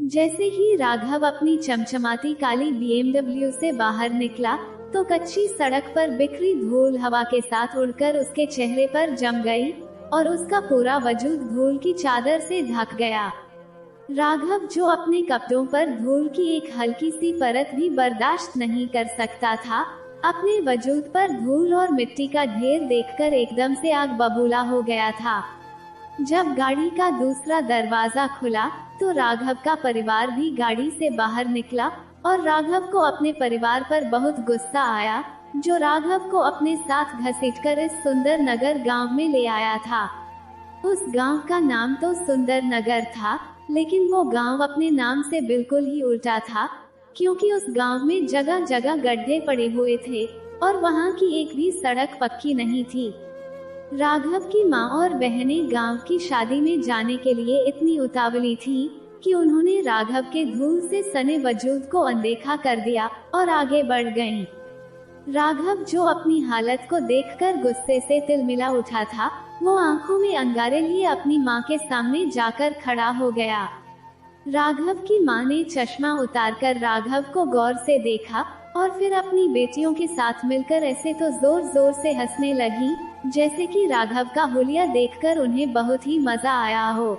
जैसे ही राघव अपनी चमचमाती काली बीएमडब्ल्यू से बाहर निकला तो कच्ची सड़क पर बिखरी धूल हवा के साथ उड़कर उसके चेहरे पर जम गई और उसका पूरा वजूद धूल की चादर से ढक गया। राघव, जो अपने कपड़ों पर धूल की एक हल्की सी परत भी बर्दाश्त नहीं कर सकता था, अपने वजूद पर धूल और मिट्टी का ढेर देखकर एकदम से आग बबूला हो गया था। जब गाड़ी का दूसरा दरवाजा खुला तो राघव का परिवार भी गाड़ी से बाहर निकला और राघव को अपने परिवार पर बहुत गुस्सा आया, जो राघव को अपने साथ घसीटकर इस सुंदर नगर गांव में ले आया था। उस गांव का नाम तो सुंदर नगर था, लेकिन वो गांव अपने नाम से बिल्कुल ही उल्टा था, क्योंकि उस गांव में जगह जगह गड्ढे पड़े हुए थे और वहां की एक भी सड़क पक्की नहीं थी। राघव की माँ और बहनें गांव की शादी में जाने के लिए इतनी उतावली थी कि उन्होंने राघव के धूल से सने वजूद को अनदेखा कर दिया और आगे बढ़ गईं। राघव, जो अपनी हालत को देखकर गुस्से से तिलमिला उठा था, वो आंखों में अंगारे लिए अपनी माँ के सामने जाकर खड़ा हो गया। राघव की माँ ने चश्मा उतारकर राघव को गौर से देखा और फिर अपनी बेटियों के साथ मिलकर ऐसे तो जोर जोर से हंसने लगी जैसे कि राघव का हुलिया देखकर उन्हें बहुत ही मजा आया हो।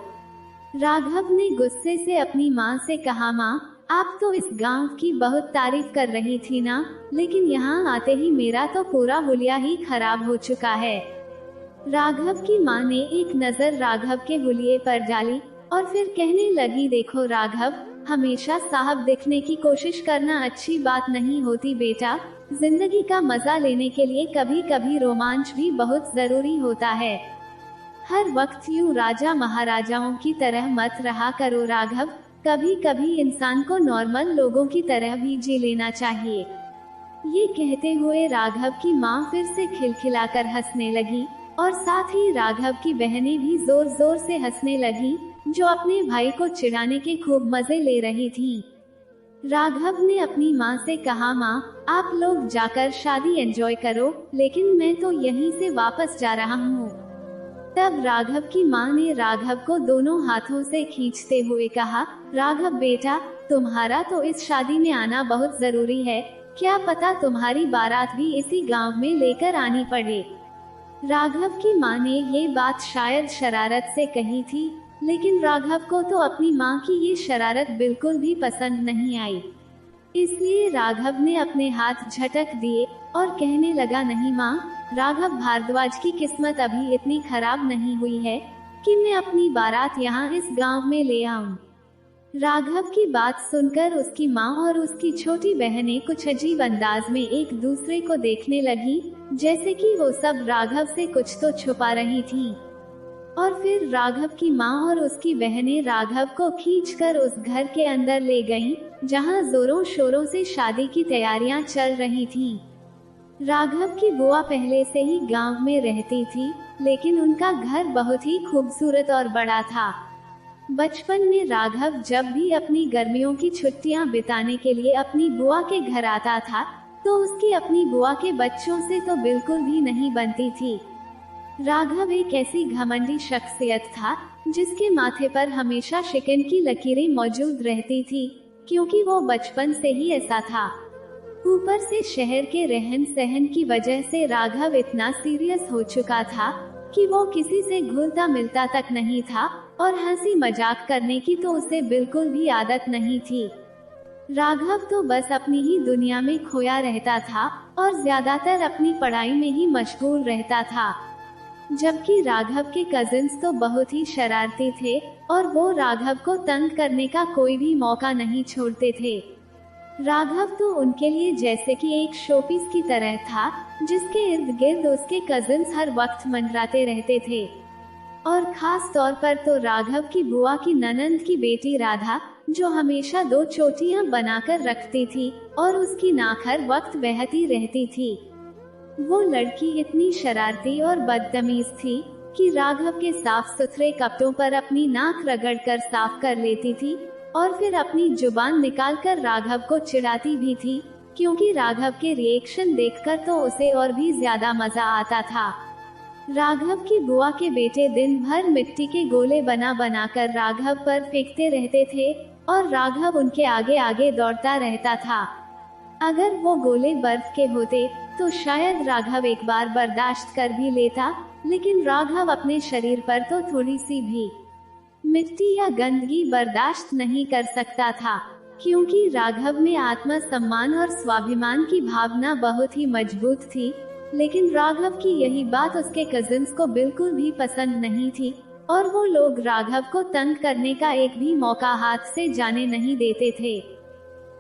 राघव ने गुस्से से अपनी माँ से कहा, माँ, आप तो इस गांव की बहुत तारीफ कर रही थी ना, लेकिन यहाँ आते ही मेरा तो पूरा हुलिया ही खराब हो चुका है। राघव की माँ ने एक नजर राघव के हुलिये पर डाली और फिर कहने लगी, देखो राघव, हमेशा साहब दिखने की कोशिश करना अच्छी बात नहीं होती बेटा। जिंदगी का मजा लेने के लिए कभी कभी रोमांच भी बहुत जरूरी होता है। हर वक्त यूं राजा महाराजाओं की तरह मत रहा करो राघव, कभी कभी इंसान को नॉर्मल लोगों की तरह भी जी लेना चाहिए। ये कहते हुए राघव की माँ फिर से खिलखिलाकर हंसने लगी और साथ ही राघव की बहनें भी जोर जोर से हंसने लगी, जो अपने भाई को चिढ़ाने के खूब मजे ले रही थी। राघव ने अपनी माँ से कहा, माँ, आप लोग जाकर शादी एंजॉय करो, लेकिन मैं तो यहीं से वापस जा रहा हूँ। तब राघव की माँ ने राघव को दोनों हाथों से खींचते हुए कहा, राघव बेटा, तुम्हारा तो इस शादी में आना बहुत जरूरी है, क्या पता तुम्हारी बारात भी इसी गांव में लेकर आनी पड़े। राघव की माँ ने ये बात शायद शरारत से कही थी, लेकिन राघव को तो अपनी माँ की ये शरारत बिल्कुल भी पसंद नहीं आई। इसलिए राघव ने अपने हाथ झटक दिए और कहने लगा, नहीं माँ, राघव भारद्वाज की किस्मत अभी इतनी खराब नहीं हुई है कि मैं अपनी बारात यहाँ इस गांव में ले आऊं। राघव की बात सुनकर उसकी माँ और उसकी छोटी बहनें कुछ अजीब अंदाज में एक दूसरे को देखने लगी, जैसे कि वो सब राघव से कुछ तो छुपा रही थी। और फिर राघव की माँ और उसकी बहनें राघव को खींचकर उस घर के अंदर ले गईं, जहां जोरों शोरों से शादी की तैयारियां चल रही थीं। राघव की बुआ पहले से ही गांव में रहती थी, लेकिन उनका घर बहुत ही खूबसूरत और बड़ा था। बचपन में राघव जब भी अपनी गर्मियों की छुट्टियां बिताने के लिए अपनी बुआ के घर आता था, तो उसकी अपनी बुआ के बच्चों से तो बिल्कुल भी नहीं बनती थी। राघव एक ऐसी घमंडी शख्सियत था जिसके माथे पर हमेशा शिकन की लकीरें मौजूद रहती थी, क्योंकि वो बचपन से ही ऐसा था। ऊपर से शहर के रहन सहन की वजह से राघव इतना सीरियस हो चुका था कि वो किसी से घुलता मिलता तक नहीं था और हंसी मजाक करने की तो उसे बिल्कुल भी आदत नहीं थी। राघव तो बस अपनी ही दुनिया में खोया रहता था और ज्यादातर अपनी पढ़ाई में ही मशगूल रहता था, जबकि राघव के कजिन्स तो बहुत ही शरारती थे और वो राघव को तंग करने का कोई भी मौका नहीं छोड़ते थे। राघव तो उनके लिए जैसे कि एक शोपीस की तरह था, जिसके इर्द गिर्द उसके कजिन्स हर वक्त मंडराते रहते थे। और खास तौर पर तो राघव की बुआ की ननंद की बेटी राधा, जो हमेशा 2 चोटियां बनाकर रखती थी और उसकी नाक हर वक्त बहती रहती थी। वो लड़की इतनी शरारती और बदतमीज थी कि राघव के साफ सुथरे कपड़ों पर अपनी नाक रगड़कर साफ कर लेती थी और फिर अपनी जुबान निकालकर राघव को चिढ़ाती भी थी, क्योंकि राघव के रिएक्शन देखकर तो उसे और भी ज्यादा मजा आता था। राघव की बुआ के बेटे दिन भर मिट्टी के गोले बना बनाकर राघव पर फेंकते रहते थे और राघव उनके आगे आगे दौड़ता रहता था। अगर वो गोले बर्फ के होते तो शायद राघव एक बार बर्दाश्त कर भी लेता, लेकिन राघव अपने शरीर पर तो थोड़ी सी भी मिट्टी या गंदगी बर्दाश्त नहीं कर सकता था, क्योंकि राघव में आत्मसम्मान और स्वाभिमान की भावना बहुत ही मजबूत थी। लेकिन राघव की यही बात उसके कजिन्स को बिल्कुल भी पसंद नहीं थी, और वो लोग राघव को तंग करने का एक भी मौका हाथ से जाने नहीं देते थे।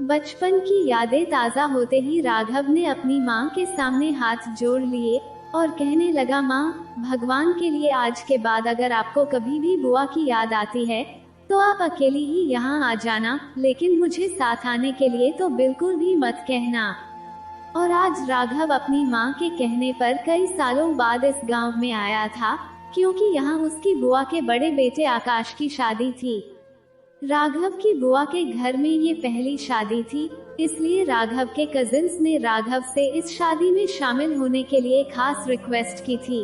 बचपन की यादें ताज़ा होते ही राघव ने अपनी माँ के सामने हाथ जोड़ लिए और कहने लगा, माँ, भगवान के लिए आज के बाद अगर आपको कभी भी बुआ की याद आती है तो आप अकेली ही यहाँ आ जाना, लेकिन मुझे साथ आने के लिए तो बिल्कुल भी मत कहना। और आज राघव अपनी माँ के कहने पर कई सालों बाद इस गांव में आया था, क्योंकि यहाँ उसकी बुआ के बड़े बेटे आकाश की शादी थी। राघव की बुआ के घर में ये पहली शादी थी, इसलिए राघव के कजिन्स ने राघव से इस शादी में शामिल होने के लिए खास रिक्वेस्ट की थी।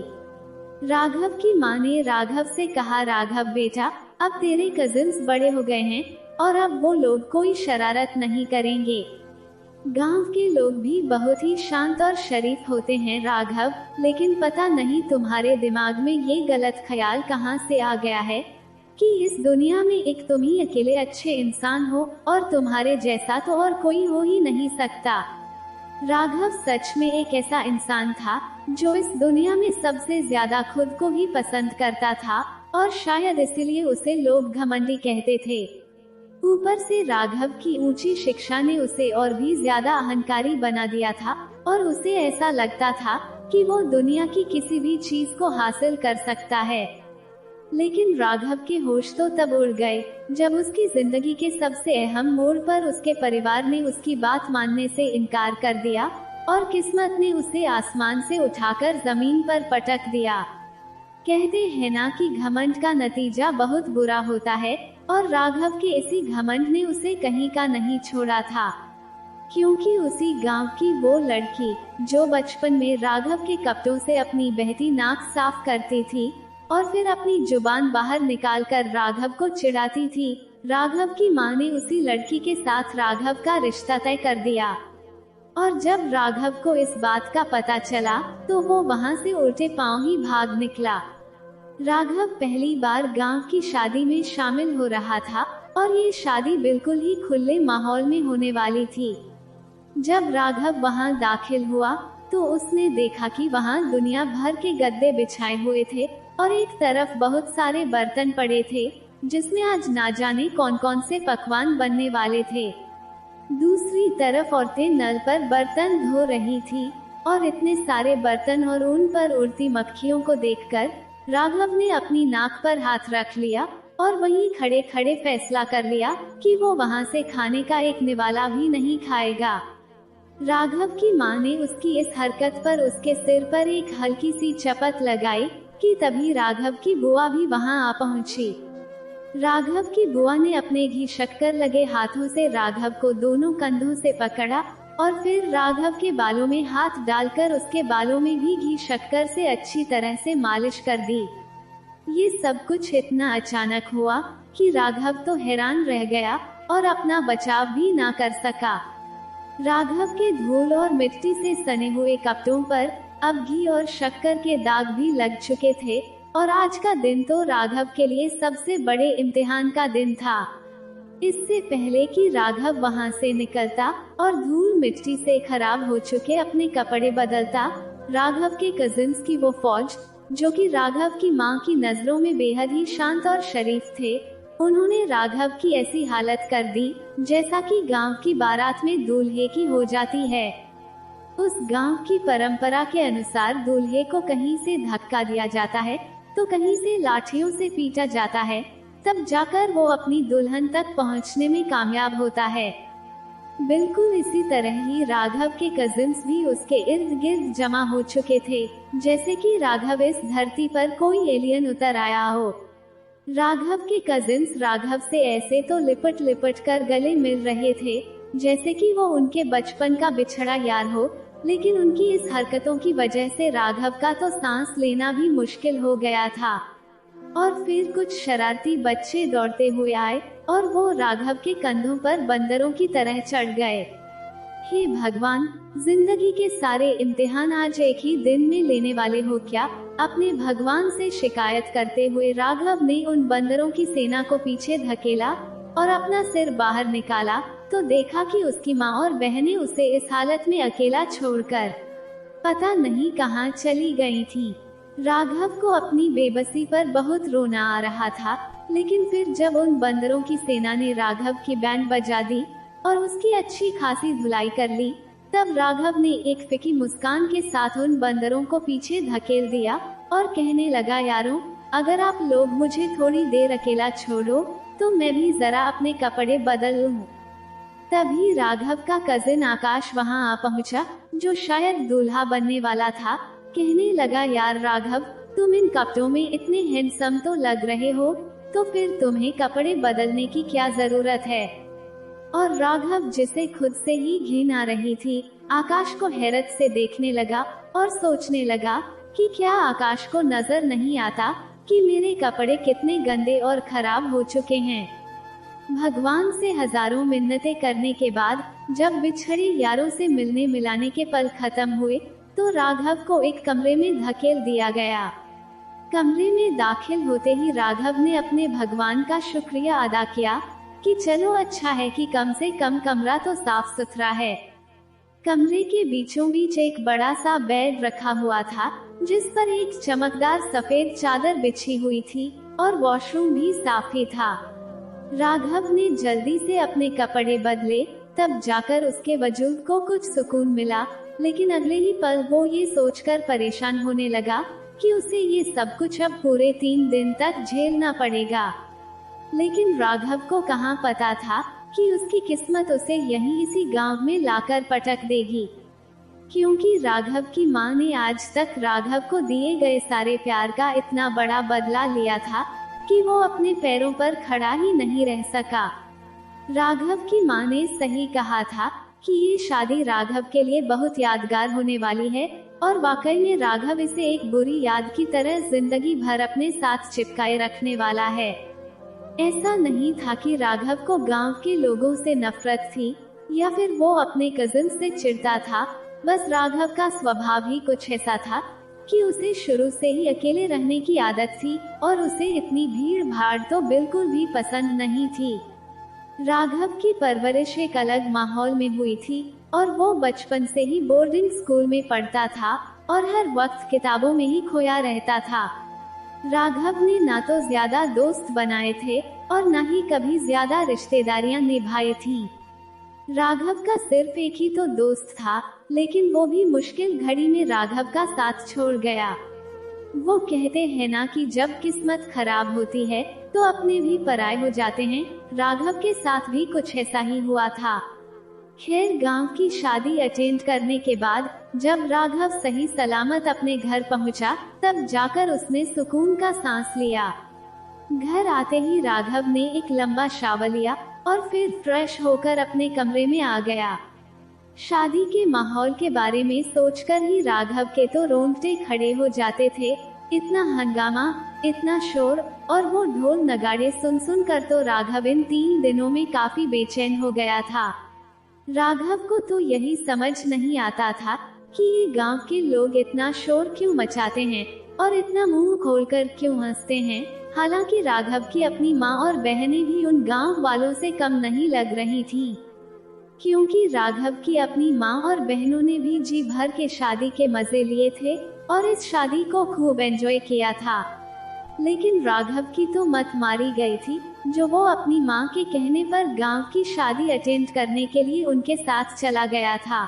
राघव की माँ ने राघव से कहा, राघव बेटा, अब तेरे कजिन्स बड़े हो गए हैं और अब वो लोग कोई शरारत नहीं करेंगे। गांव के लोग भी बहुत ही शांत और शरीफ होते हैं राघव, लेकिन पता नहीं तुम्हारे दिमाग में ये गलत ख्याल कहाँ से आ गया है कि इस दुनिया में एक तुम ही अकेले अच्छे इंसान हो और तुम्हारे जैसा तो और कोई हो ही नहीं सकता। राघव सच में एक ऐसा इंसान था जो इस दुनिया में सबसे ज्यादा खुद को ही पसंद करता था, और शायद इसीलिए उसे लोग घमंडी कहते थे। ऊपर से राघव की ऊंची शिक्षा ने उसे और भी ज्यादा अहंकारी बना दिया था, और उसे ऐसा लगता था कि वो दुनिया की किसी भी चीज को हासिल कर सकता है। लेकिन राघव के होश तो तब उड़ गए जब उसकी जिंदगी के सबसे अहम मोड़ पर उसके परिवार ने उसकी बात मानने से इनकार कर दिया और किस्मत ने उसे आसमान से उठाकर जमीन पर पटक दिया। कहते हैं ना कि घमंड का नतीजा बहुत बुरा होता है, और राघव के इसी घमंड ने उसे कहीं का नहीं छोड़ा था, क्योंकि उसी गांव की वो लड़की जो बचपन में राघव के कपड़ों से अपनी बहती नाक साफ करती थी और फिर अपनी जुबान बाहर निकालकर राघव को चिढ़ाती थी, राघव की माँ ने उसी लड़की के साथ राघव का रिश्ता तय कर दिया। और जब राघव को इस बात का पता चला तो वो वहाँ से उल्टे पांव ही भाग निकला। राघव पहली बार गांव की शादी में शामिल हो रहा था, और ये शादी बिल्कुल ही खुले माहौल में होने वाली थी। जब राघव वहां दाखिल हुआ तो उसने देखा कि वहां दुनिया भर के गद्दे बिछाए हुए थे और एक तरफ बहुत सारे बर्तन पड़े थे जिसमें आज ना जाने कौन कौन से पकवान बनने वाले थे। दूसरी तरफ औरतें नल पर बर्तन धो रही थी, और इतने सारे बर्तन और उन पर उड़ती मक्खियों को देखकर राघव ने अपनी नाक पर हाथ रख लिया और वहीं खड़े खड़े फैसला कर लिया कि वो वहां से खाने का एक निवाला भी नहीं खाएगा। राघव की माँ ने उसकी इस हरकत पर उसके सिर पर एक हल्की सी चपत लगाई कि तभी राघव की बुआ भी वहां आ पहुंची। राघव की बुआ ने अपने घी शक्कर लगे हाथों से राघव को दोनों कंधों से पकड़ा और फिर राघव के बालों में हाथ डालकर उसके बालों में भी घी शक्कर से अच्छी तरह से मालिश कर दी। ये सब कुछ इतना अचानक हुआ कि राघव तो हैरान रह गया और अपना बचाव भी ना कर सका। राघव के धूल और मिट्टी से सने हुए कपड़ों पर अब घी और शक्कर के दाग भी लग चुके थे, और आज का दिन तो राघव के लिए सबसे बड़े इम्तिहान का दिन था। इससे पहले कि राघव वहां से निकलता और धूल मिट्टी से खराब हो चुके अपने कपड़े बदलता, राघव के कजिन्स की वो फौज, जो कि राघव की मां की नजरों में बेहद ही शांत और शरीफ थे, उन्होंने राघव की ऐसी हालत कर दी जैसा कि गांव की बारात में दूल्हे की हो जाती है। उस गांव की परंपरा के अनुसार दूल्हे को कहीं से धक्का दिया जाता है तो कहीं से लाठियों से पीटा जाता है, तब जाकर वो अपनी दुल्हन तक पहुंचने में कामयाब होता है। बिल्कुल इसी तरह ही राघव के कजिन्स भी उसके इर्द गिर्द जमा हो चुके थे, जैसे कि राघव इस धरती पर कोई एलियन उतर आया हो। राघव के कजिन्स राघव से ऐसे तो लिपट लिपट कर गले मिल रहे थे जैसे कि वो उनके बचपन का बिछड़ा यार हो, लेकिन उनकी इस हरकतों की वजह से राघव का तो सांस लेना भी मुश्किल हो गया था। और फिर कुछ शरारती बच्चे दौड़ते हुए आए और वो राघव के कंधों पर बंदरों की तरह चढ़ गए। हे भगवान, जिंदगी के सारे इम्तिहान आज एक ही दिन में लेने वाले हो क्या? अपने भगवान से शिकायत करते हुए राघव ने उन बंदरों की सेना को पीछे धकेला और अपना सिर बाहर निकाला तो देखा कि उसकी माँ और बहनें उसे इस हालत में अकेला छोड़कर पता नहीं कहाँ चली गई थी। राघव को अपनी बेबसी पर बहुत रोना आ रहा था, लेकिन फिर जब उन बंदरों की सेना ने राघव की बैंड बजा दी और उसकी अच्छी खासी धुलाई कर ली, तब राघव ने एक फीकी मुस्कान के साथ उन बंदरों को पीछे धकेल दिया और कहने लगा, यारों, अगर आप लोग मुझे थोड़ी देर अकेला छोड़ो तो मैं भी जरा अपने कपड़े बदल लूं। तभी राघव का कजिन आकाश वहां आ पहुंचा, जो शायद दूल्हा बनने वाला था। कहने लगा, यार राघव, तुम इन कपड़ों में इतने हैंडसम तो लग रहे हो, तो फिर तुम्हें कपड़े बदलने की क्या जरूरत है? और राघव, जिसे खुद से ही घिन आ रही थी, आकाश को हैरत से देखने लगा और सोचने लगा कि क्या आकाश को नजर नहीं आता कि मेरे कपड़े कितने गंदे और खराब हो चुके हैं। भगवान से हजारों मिन्नतें करने के बाद जब बिछड़े यारों से मिलने मिलाने के पल खत्म हुए तो राघव को एक कमरे में धकेल दिया गया। कमरे में दाखिल होते ही राघव ने अपने भगवान का शुक्रिया अदा किया कि चलो अच्छा है कि कम से कम कमरा तो साफ सुथरा है। कमरे के बीचों बीच एक बड़ा सा बेड रखा हुआ था, जिस पर एक चमकदार सफेद चादर बिछी हुई थी और वॉशरूम भी साफ ही था। राघव ने जल्दी से अपने कपड़े बदले, तब जाकर उसके वजूद को कुछ सुकून मिला, लेकिन अगले ही पल वो ये सोचकर परेशान होने लगा कि उसे ये सब कुछ अब पूरे 3 दिन तक झेलना पड़ेगा। लेकिन राघव को कहाँ पता था कि उसकी किस्मत उसे यहीं इसी गांव में लाकर पटक देगी, क्योंकि राघव की माँ ने आज तक राघव को दिए गए सारे प्यार का इतना बड़ा बदला लिया था कि वो अपने पैरों पर खड़ा ही नहीं रह सका। राघव की माँ ने सही कहा था कि ये शादी राघव के लिए बहुत यादगार होने वाली है, और वाकई में राघव इसे एक बुरी याद की तरह जिंदगी भर अपने साथ चिपकाए रखने वाला है। ऐसा नहीं था कि राघव को गांव के लोगों से नफरत थी या फिर वो अपने कजिन से चिढ़ता था, बस राघव का स्वभाव ही कुछ ऐसा था कि उसे शुरू से ही अकेले रहने की आदत थी और उसे इतनी भीड़ भाड़ तो बिल्कुल भी पसंद नहीं थी। राघव की परवरिश एक अलग माहौल में हुई थी और वो बचपन से ही बोर्डिंग स्कूल में पढ़ता था और हर वक्त किताबों में ही खोया रहता था। राघव ने ना तो ज्यादा दोस्त बनाए थे और न ही कभी ज्यादा रिश्तेदारियां निभाई थी। राघव का सिर्फ एक ही तो दोस्त था, लेकिन वो भी मुश्किल घड़ी में राघव का साथ छोड़ गया। वो कहते हैं ना कि जब किस्मत खराब होती है तो अपने भी पराये हो जाते हैं। राघव के साथ भी कुछ ऐसा ही हुआ था। खैर, गांव की शादी अटेंड करने के बाद जब राघव सही सलामत अपने घर पहुंचा, तब जाकर उसने सुकून का सांस लिया। घर आते ही राघव ने एक लंबा शावर लिया और फिर फ्रेश होकर अपने कमरे में आ गया। शादी के माहौल के बारे में सोचकर ही राघव के तो रोंगटे खड़े हो जाते थे। इतना हंगामा, इतना शोर और वो ढोल नगाड़े सुन सुन कर तो राघव इन 3 दिनों में काफी बेचैन हो गया था। राघव को तो यही समझ नहीं आता था कि ये गांव के लोग इतना शोर क्यों मचाते हैं और इतना मुंह खोलकर क्यों हंसते हैं। हालांकि राघव की अपनी माँ और बहनें भी उन गांव वालों से कम नहीं लग रही थी, क्योंकि राघव की अपनी माँ और बहनों ने भी जी भर के शादी के मजे लिए थे और इस शादी को खूब एंजॉय किया था। लेकिन राघव की तो मत मारी गई थी, जो वो अपनी माँ के कहने पर गांव की शादी अटेंड करने के लिए उनके साथ चला गया था।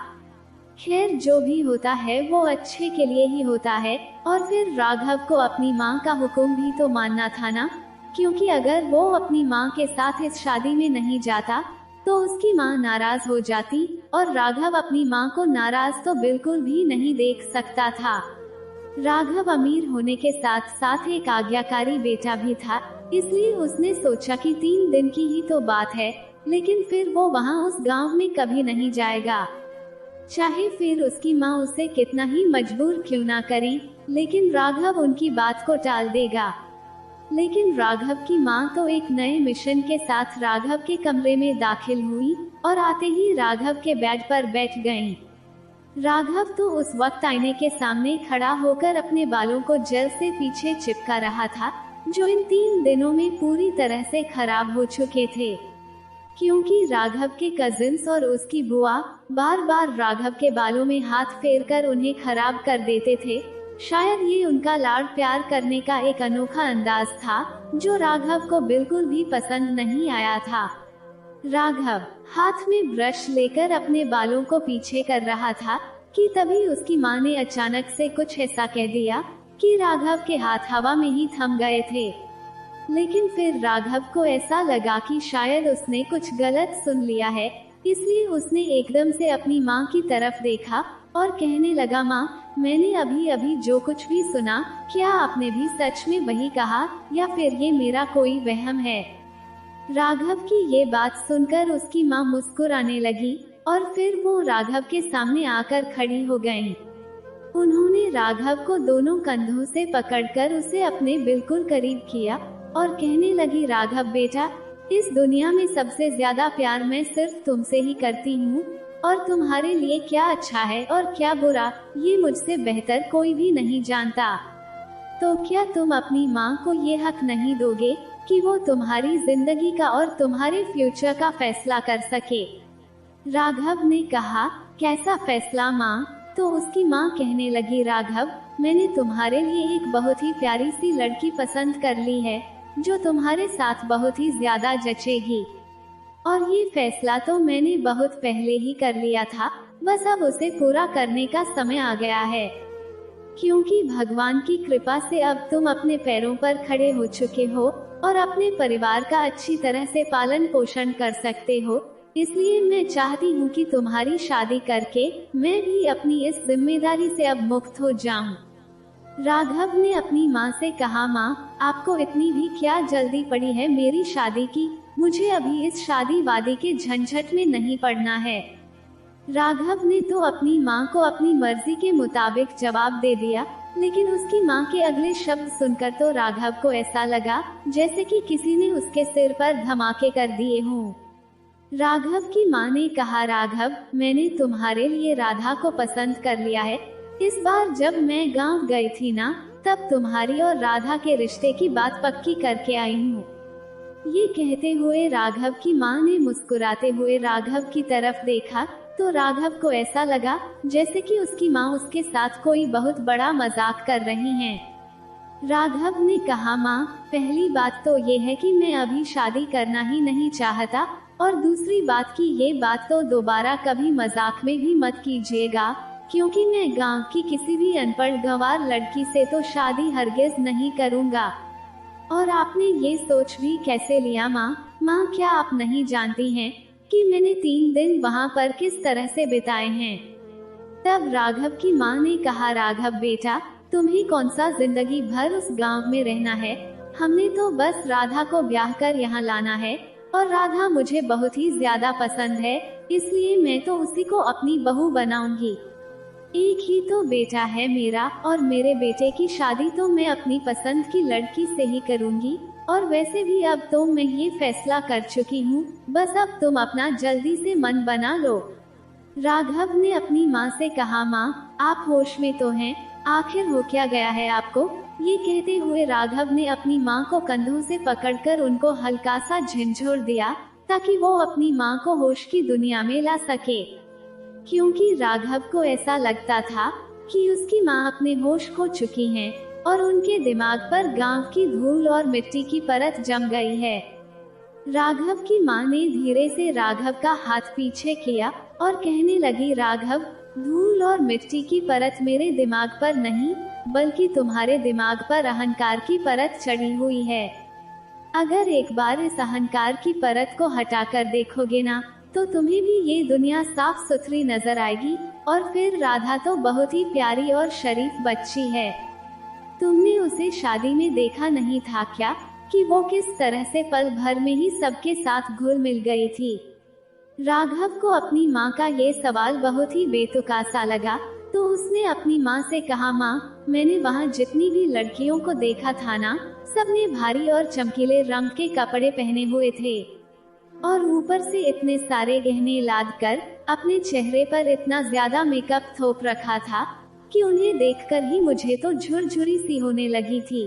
खैर, जो भी होता है वो अच्छे के लिए ही होता है, और फिर राघव को अपनी माँ का हुक्म भी तो मानना था ना, क्योंकि अगर वो अपनी माँ के साथ इस शादी में नहीं जाता तो उसकी माँ नाराज हो जाती, और राघव अपनी माँ को नाराज तो बिल्कुल भी नहीं देख सकता था। राघव अमीर होने के साथ साथ एक आज्ञाकारी बेटा भी था, इसलिए उसने सोचा कि 3 दिन की ही तो बात है, लेकिन फिर वो वहाँ उस गांव में कभी नहीं जाएगा, चाहे फिर उसकी माँ उसे कितना ही मजबूर क्यों ना करे। लेकिन राघव उनकी बात को टाल देगा। लेकिन राघव की माँ तो एक नए मिशन के साथ राघव के कमरे में दाखिल हुई और आते ही राघव के बेड पर बैठ गईं। राघव तो उस वक्त आईने के सामने खड़ा होकर अपने बालों को जेल से पीछे चिपका रहा था, जो इन 3 दिनों में पूरी तरह से खराब हो चुके थे। क्योंकि राघव के कजिन्स और उसकी बुआ बार बार राघव के बालों में हाथ फेरकर उन्हें खराब कर देते थे। शायद ये उनका लाड प्यार करने का एक अनोखा अंदाज था, जो राघव को बिल्कुल भी पसंद नहीं आया था। राघव हाथ में ब्रश लेकर अपने बालों को पीछे कर रहा था कि तभी उसकी माँ ने अचानक से कुछ ऐसा कह दिया कि राघव के हाथ हवा में ही थम गए थे। लेकिन फिर राघव को ऐसा लगा कि शायद उसने कुछ गलत सुन लिया है, इसलिए उसने एकदम से अपनी माँ की तरफ देखा और कहने लगा, माँ, मैंने अभी अभी जो कुछ भी सुना, क्या आपने भी सच में वही कहा या फिर ये मेरा कोई वहम है? राघव की ये बात सुनकर उसकी माँ मुस्कुराने लगी और फिर वो राघव के सामने आकर खड़ी हो गईं। उन्होंने राघव को दोनों कंधों से पकड़कर उसे अपने बिल्कुल करीब किया और कहने लगी, राघव बेटा, इस दुनिया में सबसे ज्यादा प्यार मैं सिर्फ तुमसे ही करती हूँ और तुम्हारे लिए क्या अच्छा है और क्या बुरा, ये मुझसे बेहतर कोई भी नहीं जानता। तो क्या तुम अपनी माँ को ये हक नहीं दोगे कि वो तुम्हारी जिंदगी का और तुम्हारे फ्यूचर का फैसला कर सके? राघव ने कहा, कैसा फैसला माँ? तो उसकी माँ कहने लगी, राघव, मैंने तुम्हारे लिए एक बहुत ही प्यारी सी लड़की पसंद कर ली है, जो तुम्हारे साथ बहुत ही ज्यादा जचेगी। और ये फैसला तो मैंने बहुत पहले ही कर लिया था, बस अब उसे पूरा करने का समय आ गया है। क्योंकि भगवान की कृपा से अब तुम अपने पैरों पर खड़े हो चुके हो और अपने परिवार का अच्छी तरह से पालन पोषण कर सकते हो, इसलिए मैं चाहती हूँ कि तुम्हारी शादी करके मैं भी अपनी इस जिम्मेदारी से अब मुक्त हो जाऊँ। राघव ने अपनी माँ से कहा, माँ, आपको इतनी भी क्या जल्दी पड़ी है मेरी शादी की? मुझे अभी इस शादी वादी के झंझट में नहीं पड़ना है। राघव ने तो अपनी माँ को अपनी मर्जी के मुताबिक जवाब दे दिया, लेकिन उसकी माँ के अगले शब्द सुनकर तो राघव को ऐसा लगा जैसे कि किसी ने उसके सिर पर धमाके कर दिए हों। राघव की माँ ने कहा, राघव, मैंने तुम्हारे लिए राधा को पसंद कर लिया है। इस बार जब मैं गांव गई थी ना, तब तुम्हारी और राधा के रिश्ते की बात पक्की करके आई हूँ। ये कहते हुए राघव की माँ ने मुस्कुराते हुए राघव की तरफ देखा तो राघव को ऐसा लगा जैसे कि उसकी माँ उसके साथ कोई बहुत बड़ा मजाक कर रही हैं। राघव ने कहा, माँ, पहली बात तो ये है कि मैं अभी शादी करना ही नहीं चाहता, और दूसरी बात की ये बात तो दोबारा कभी मजाक में भी मत कीजिएगा, क्योंकि मैं गांव की किसी भी अनपढ़ गंवार लड़की से तो शादी हरगिज नहीं करूँगा। और आपने ये सोच भी कैसे लिया माँ? माँ, क्या आप नहीं जानती हैं कि मैंने 3 दिन वहाँ पर किस तरह से बिताए हैं? तब राघव की माँ ने कहा, राघव बेटा, तुम्हें कौन सा जिंदगी भर उस गांव में रहना है? हमने तो बस राधा को ब्याह कर यहाँ लाना है, और राधा मुझे बहुत ही ज्यादा पसंद है, इसलिए मैं तो उसी को अपनी बहू बनाऊंगी। एक ही तो बेटा है मेरा, और मेरे बेटे की शादी तो मैं अपनी पसंद की लड़की से ही करूंगी। और वैसे भी अब तो मैं ये फैसला कर चुकी हूँ, बस अब तुम अपना जल्दी से मन बना लो। राघव ने अपनी माँ से कहा, माँ, आप होश में तो हैं? आखिर हो क्या गया है आपको? ये कहते हुए राघव ने अपनी माँ को कंधों से पकड़कर उनको हल्का सा झंझोर दिया, ताकि वो अपनी माँ को होश की दुनिया में ला सके। क्योंकि राघव को ऐसा लगता था कि उसकी माँ अपने होश खो चुकी हैं और उनके दिमाग पर गांव की धूल और मिट्टी की परत जम गई है। राघव की माँ ने धीरे से राघव का हाथ पीछे किया और कहने लगी, राघव, धूल और मिट्टी की परत मेरे दिमाग पर नहीं, बल्कि तुम्हारे दिमाग पर अहंकार की परत चढ़ी हुई है। अगर एक बार इस अहंकार की परत को हटाकर देखोगे ना, तो तुम्हें भी ये दुनिया साफ सुथरी नजर आएगी। और फिर राधा तो बहुत ही प्यारी और शरीफ बच्ची है। तुमने उसे शादी में देखा नहीं था क्या कि वो किस तरह से पल भर में ही सबके साथ घुल मिल गई थी? राघव को अपनी माँ का ये सवाल बहुत ही बेतुका सा लगा, तो उसने अपनी माँ से कहा, माँ, मैंने वहाँ जितनी भी लड़कियों को देखा था ना, सबने भारी और चमकीले रंग के कपड़े पहने हुए थे और ऊपर से इतने सारे गहने लाद कर अपने चेहरे पर इतना ज्यादा मेकअप थोप रखा था कि उन्हें देखकर ही मुझे तो झुरझुरी सी होने लगी थी।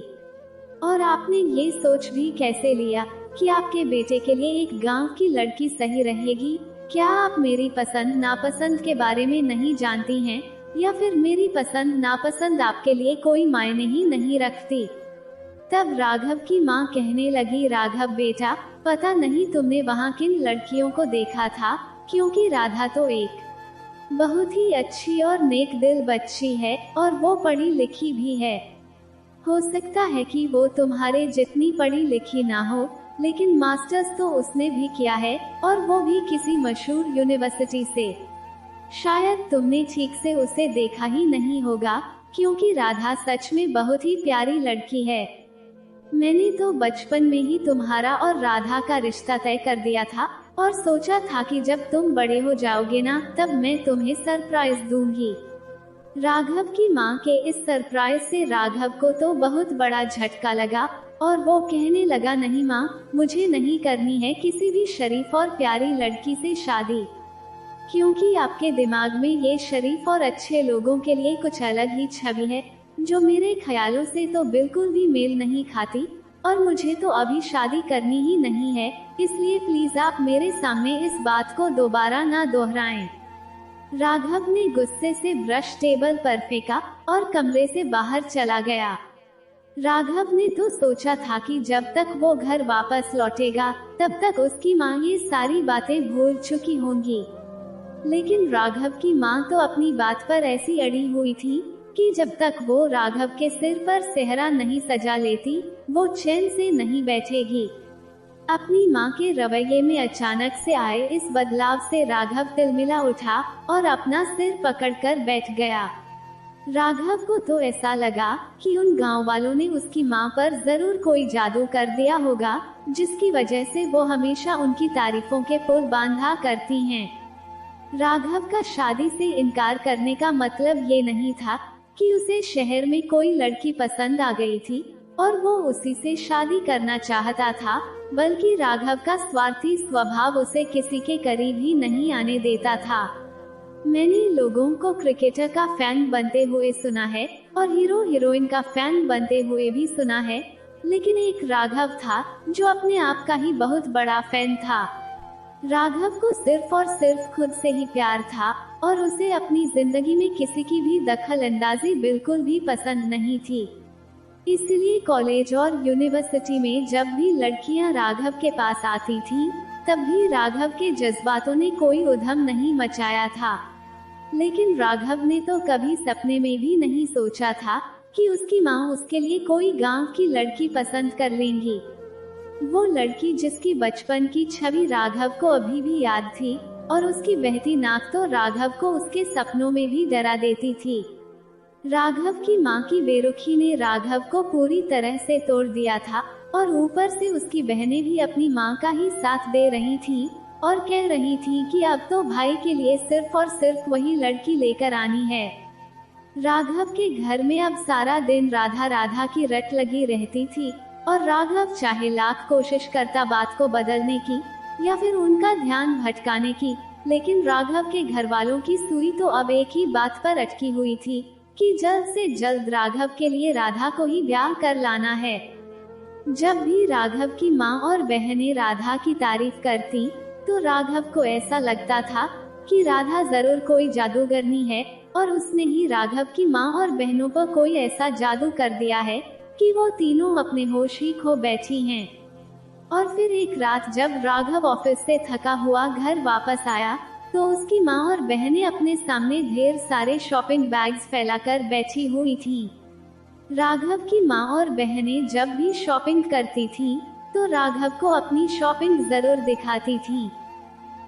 और आपने ये सोच भी कैसे लिया कि आपके बेटे के लिए एक गांव की लड़की सही रहेगी? क्या आप मेरी पसंद नापसंद के बारे में नहीं जानती हैं, या फिर मेरी पसंद नापसंद आपके लिए कोई मायने ही नहीं रखती? तब राघव की माँ कहने लगी, राघव बेटा, पता नहीं तुमने वहाँ किन लड़कियों को देखा था, क्योंकि राधा तो एक बहुत ही अच्छी और नेक दिल बच्ची है और वो पढ़ी लिखी भी है। हो सकता है कि वो तुम्हारे जितनी पढ़ी लिखी ना हो, लेकिन मास्टर्स तो उसने भी किया है, और वो भी किसी मशहूर यूनिवर्सिटी से। शायद तुमने ठीक से उसे देखा ही नहीं होगा, क्योंकि राधा सच में बहुत ही प्यारी लड़की है। मैंने तो बचपन में ही तुम्हारा और राधा का रिश्ता तय कर दिया था और सोचा था कि जब तुम बड़े हो जाओगे ना, तब मैं तुम्हें सरप्राइज दूंगी। राघव की माँ के इस सरप्राइज से राघव को तो बहुत बड़ा झटका लगा और वो कहने लगा, नहीं माँ, मुझे नहीं करनी है किसी भी शरीफ और प्यारी लड़की से शादी, क्योंकि आपके दिमाग में ये शरीफ और अच्छे लोगों के लिए कुछ अलग ही छवि है, जो मेरे ख्यालों से तो बिल्कुल भी मेल नहीं खाती, और मुझे तो अभी शादी करनी ही नहीं है, इसलिए प्लीज आप मेरे सामने इस बात को दोबारा ना दोहराएं। राघव ने गुस्से से ब्रश टेबल पर फेंका और कमरे से बाहर चला गया। राघव ने तो सोचा था कि जब तक वो घर वापस लौटेगा तब तक उसकी माँ ये सारी बातें भूल चुकी होंगी, लेकिन राघव की माँ तो अपनी बात पर ऐसी अड़ी हुई थी कि जब तक वो राघव के सिर पर सेहरा नहीं सजा लेती, वो चैन से नहीं बैठेगी। अपनी माँ के रवैये में अचानक से आए इस बदलाव से राघव तिलमिला उठा और अपना सिर पकड़कर बैठ गया। राघव को तो ऐसा लगा कि उन गांव वालों ने उसकी माँ पर जरूर कोई जादू कर दिया होगा, जिसकी वजह से वो हमेशा उनकी तारीफों के पुल बांधा करती हैं। राघव का शादी से इनकार करने का मतलब ये नहीं था कि उसे शहर में कोई लड़की पसंद आ गई थी और वो उसी से शादी करना चाहता था, बल्कि राघव का स्वार्थी स्वभाव उसे किसी के करीब ही नहीं आने देता था। मैंने लोगों को क्रिकेटर का फैन बनते हुए सुना है और हीरो हीरोइन का फैन बनते हुए भी सुना है, लेकिन एक राघव था जो अपने आप का ही बहुत बड़ा फैन था। राघव को सिर्फ और सिर्फ खुद से ही प्यार था और उसे अपनी जिंदगी में किसी की भी दखल अंदाजी बिल्कुल भी पसंद नहीं थी। इसलिए कॉलेज और यूनिवर्सिटी में जब भी लड़कियां राघव के पास आती थीं, तब भी राघव के जज्बातों ने कोई उधम नहीं मचाया था। लेकिन राघव ने तो कभी सपने में भी नहीं सोचा था कि उसकी माँ उसके लिए कोई गांव की लड़की पसंद कर लेंगी। वो लड़की जिसकी बचपन की छवि राघव को अभी भी याद थी, और उसकी बहती नाक तो राघव को उसके सपनों में भी डरा देती थी। राघव की माँ की बेरुखी ने राघव को पूरी तरह से तोड़ दिया था, और ऊपर से उसकी बहनें भी अपनी माँ का ही साथ दे रही थीं और कह रही थीं कि अब तो भाई के लिए सिर्फ और सिर्फ वही लड़की लेकर आनी है। राघव के घर में अब सारा दिन राधा राधा की रट लगी रहती थी, और राघव चाहे लाख कोशिश करता बात को बदलने की या फिर उनका ध्यान भटकाने की, लेकिन राघव के घर वालों की सुई तो अब एक ही बात पर अटकी हुई थी कि जल्द से जल्द राघव के लिए राधा को ही ब्याह कर लाना है। जब भी राघव की माँ और बहनें राधा की तारीफ करती, तो राघव को ऐसा लगता था कि राधा जरूर कोई जादूगरनी है और उसने ही राघव की माँ और बहनों पर कोई ऐसा जादू कर दिया है कि वो तीनों अपने होश ही खो बैठी हैं। और फिर एक रात जब राघव ऑफिस से थका हुआ घर वापस आया, तो उसकी माँ और बहनें अपने सामने ढेर सारे शॉपिंग बैग्स फैलाकर बैठी हुई थीं। राघव की माँ और बहनें जब भी शॉपिंग करती थीं, तो राघव को अपनी शॉपिंग जरूर दिखाती थीं।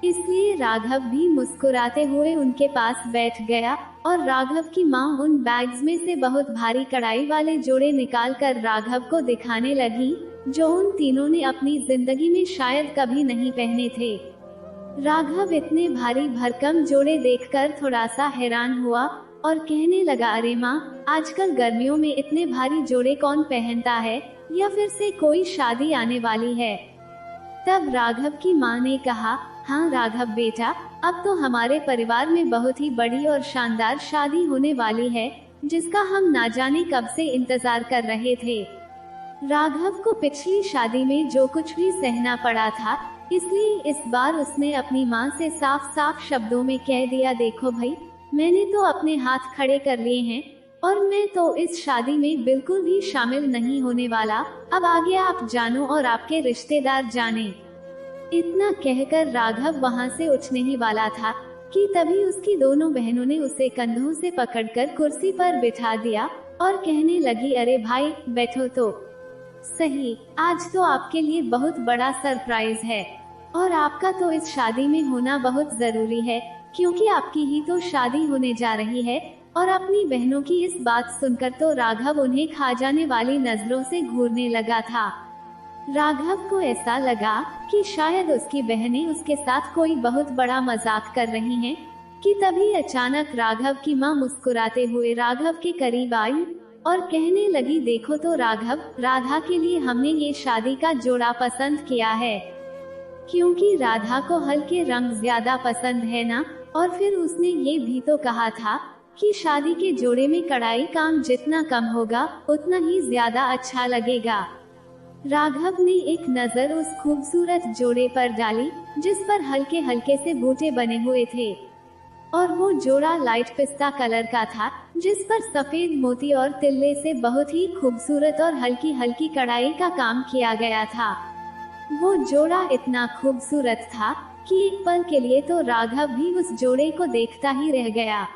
इसलिए राघव भी मुस्कुराते हुए उनके पास बैठ गया और राघव की माँ उन बैग्स में से बहुत भारी कढ़ाई वाले जोड़े निकालकर राघव को दिखाने लगी, जो उन तीनों ने अपनी जिंदगी में शायद कभी नहीं पहने थे। राघव इतने भारी भरकम जोड़े देखकर थोड़ा सा हैरान हुआ और कहने लगा, अरे माँ, आजकल गर्मियों में इतने भारी जोड़े कौन पहनता है, या फिर से कोई शादी आने वाली है। तब राघव की माँ ने कहा, हाँ राघव बेटा, अब तो हमारे परिवार में बहुत ही बड़ी और शानदार शादी होने वाली है, जिसका हम ना जाने कब से इंतजार कर रहे थे। राघव को पिछली शादी में जो कुछ भी सहना पड़ा था, इसलिए इस बार उसने अपनी माँ से साफ साफ शब्दों में कह दिया, देखो भाई, मैंने तो अपने हाथ खड़े कर लिए हैं और मैं तो इस शादी में बिल्कुल भी शामिल नहीं होने वाला। अब आगे आप जानो और आपके रिश्तेदार जाने। इतना कहकर राघव वहाँ से उठने ही वाला था कि तभी उसकी दोनों बहनों ने उसे कंधों से पकड़कर कुर्सी पर बिठा दिया और कहने लगी, अरे भाई बैठो तो सही, आज तो आपके लिए बहुत बड़ा सरप्राइज है और आपका तो इस शादी में होना बहुत जरूरी है, क्योंकि आपकी ही तो शादी होने जा रही है। और अपनी बहनों की इस बात सुनकर तो राघव उन्हें खा जाने वाली नजरों से घूरने लगा था। राघव को ऐसा लगा कि शायद उसकी बहनें उसके साथ कोई बहुत बड़ा मजाक कर रही हैं, कि तभी अचानक राघव की माँ मुस्कुराते हुए राघव के करीब आई और कहने लगी, देखो तो राघव, राधा के लिए हमने ये शादी का जोड़ा पसंद किया है, क्योंकि राधा को हल्के रंग ज्यादा पसंद है ना। और फिर उसने ये भी तो कहा था कि शादी के जोड़े में कढ़ाई काम जितना कम होगा उतना ही ज्यादा अच्छा लगेगा। राघव ने एक नजर उस खूबसूरत जोड़े पर डाली, जिस पर हल्के हल्के से बूटे बने हुए थे, और वो जोड़ा लाइट पिस्ता कलर का था, जिस पर सफेद मोती और तिल्ले से बहुत ही खूबसूरत और हल्की हल्की कढ़ाई का काम किया गया था। वो जोड़ा इतना खूबसूरत था कि एक पल के लिए तो राघव भी उस जोड़े को देखता ही रह गया।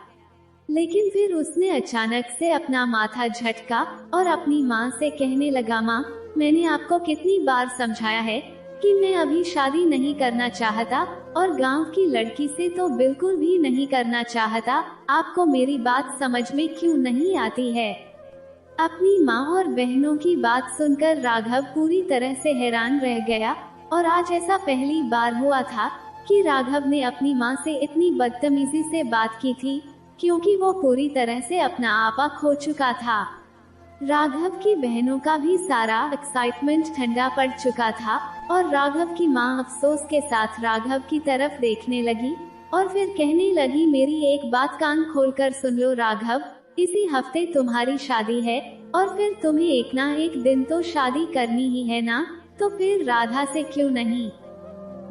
लेकिन फिर उसने अचानक से अपना माथा झटका और अपनी माँ से कहने लगा, माँ, मैंने आपको कितनी बार समझाया है कि मैं अभी शादी नहीं करना चाहता और गांव की लड़की से तो बिल्कुल भी नहीं करना चाहता। आपको मेरी बात समझ में क्यों नहीं आती है? अपनी माँ और बहनों की बात सुनकर राघव पूरी तरह से हैरान रह गया, और आज ऐसा पहली बार हुआ था कि राघव ने अपनी माँ से इतनी बदतमीजी से बात की थी, क्योंकि वो पूरी तरह से अपना आपा खो चुका था। राघव की बहनों का भी सारा एक्साइटमेंट ठंडा पड़ चुका था और राघव की माँ अफसोस के साथ राघव की तरफ देखने लगी और फिर कहने लगी, मेरी एक बात कान खोलकर सुन लो राघव, इसी हफ्ते तुम्हारी शादी है और फिर तुम्हें एक ना एक दिन तो शादी करनी ही है ना, तो फिर राधा से क्यों नहीं?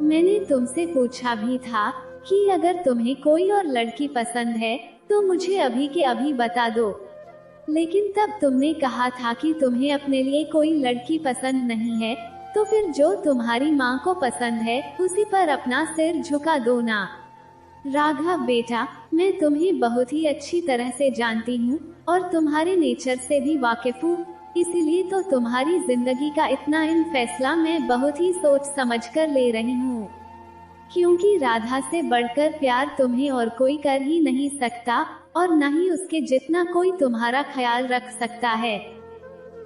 मैंने तुमसे पूछा भी था कि अगर तुम्हें कोई और लड़की पसंद है तो मुझे अभी के अभी बता दो, लेकिन तब तुमने कहा था कि तुम्हें अपने लिए कोई लड़की पसंद नहीं है, तो फिर जो तुम्हारी माँ को पसंद है उसी पर अपना सिर झुका दो ना। राघव बेटा, मैं तुम्हें बहुत ही अच्छी तरह से जानती हूँ और तुम्हारे नेचर से भी वाकिफ हूँ, इसीलिए तो तुम्हारी जिंदगी का इतना इन फैसला मैं बहुत ही सोच समझकर ले रही हूँ, क्योंकि राधा से बढ़कर प्यार तुम्हें और कोई कर ही नहीं सकता और न ही उसके जितना कोई तुम्हारा ख्याल रख सकता है।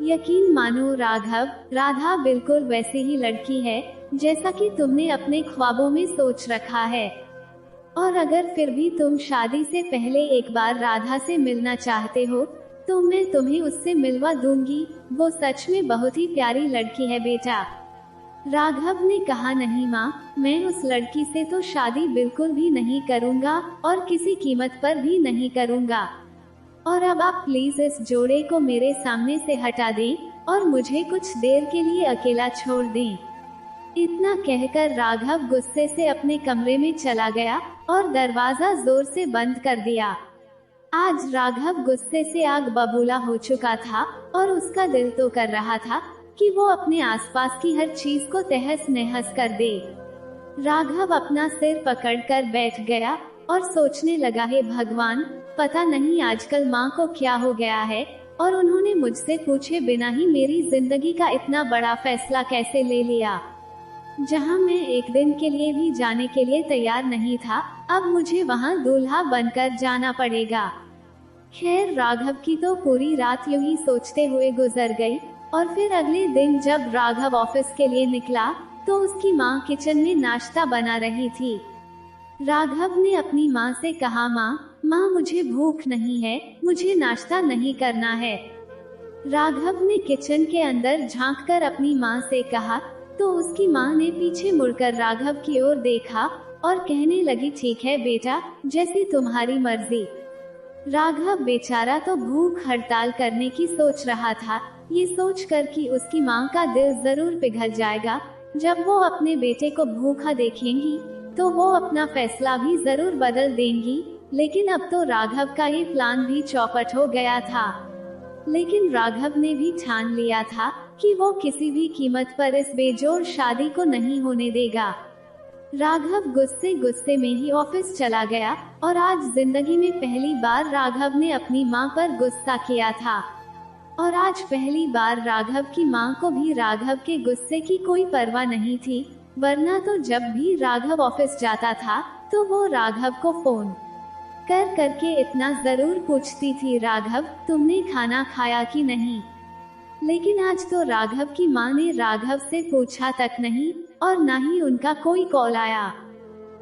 यकीन मानो राघव, राधा बिल्कुल वैसी ही लड़की है जैसा कि तुमने अपने ख्वाबों में सोच रखा है, और अगर फिर भी तुम शादी से पहले एक बार राधा से मिलना चाहते हो तो मैं तुम्हें उससे मिलवा दूंगी। वो सच में बहुत ही प्यारी लड़की है बेटा। राघव ने कहा, नहीं माँ, मैं उस लड़की से तो शादी बिल्कुल भी नहीं करूँगा और किसी कीमत पर भी नहीं करूँगा, और अब आप प्लीज इस जोड़े को मेरे सामने से हटा दें और मुझे कुछ देर के लिए अकेला छोड़ दें। इतना कहकर राघव गुस्से से अपने कमरे में चला गया और दरवाजा जोर से बंद कर दिया। आज राघव गुस्से से आग बबूला हो चुका था और उसका दिल तो कर रहा था कि वो अपने आसपास की हर चीज को तहस नहस कर दे। राघव अपना सिर पकड़कर बैठ गया और सोचने लगा, हे भगवान, पता नहीं आजकल माँ को क्या हो गया है और उन्होंने मुझसे पूछे बिना ही मेरी जिंदगी का इतना बड़ा फैसला कैसे ले लिया। जहाँ मैं एक दिन के लिए भी जाने के लिए तैयार नहीं था, अब मुझे वहाँ दूल्हा बनकर जाना पड़ेगा। खैर, राघव की तो पूरी रात यूं ही सोचते हुए गुजर गई, और फिर अगले दिन जब राघव ऑफिस के लिए निकला तो उसकी माँ किचन में नाश्ता बना रही थी। राघव ने अपनी माँ से कहा, माँ मुझे भूख नहीं है, मुझे नाश्ता नहीं करना है। राघव ने किचन के अंदर झांककर अपनी माँ से कहा, तो उसकी माँ ने पीछे मुड़कर राघव की ओर देखा और कहने लगी, ठीक है बेटा, जैसी तुम्हारी मर्जी। राघव बेचारा तो भूख हड़ताल करने की सोच रहा था, ये सोचकर कि उसकी माँ का दिल जरूर पिघल जाएगा जब वो अपने बेटे को भूखा देखेंगी, तो वो अपना फैसला भी जरूर बदल देंगी। लेकिन अब तो राघव का ये प्लान भी चौपट हो गया था। लेकिन राघव ने भी ठान लिया था कि वो किसी भी कीमत पर इस बेजोड़ शादी को नहीं होने देगा। राघव गुस्से गुस्से में ही ऑफिस चला गया और आज जिंदगी में पहली बार राघव ने अपनी माँ पर गुस्सा किया था। और आज पहली बार राघव की माँ को भी राघव के गुस्से की कोई परवाह नहीं थी, वरना तो जब भी राघव ऑफिस जाता था तो वो राघव को फोन कर करके इतना जरूर पूछती थी, राघव तुमने खाना खाया कि नहीं। लेकिन आज तो राघव की माँ ने राघव से पूछा तक नहीं और न ही उनका कोई कॉल आया।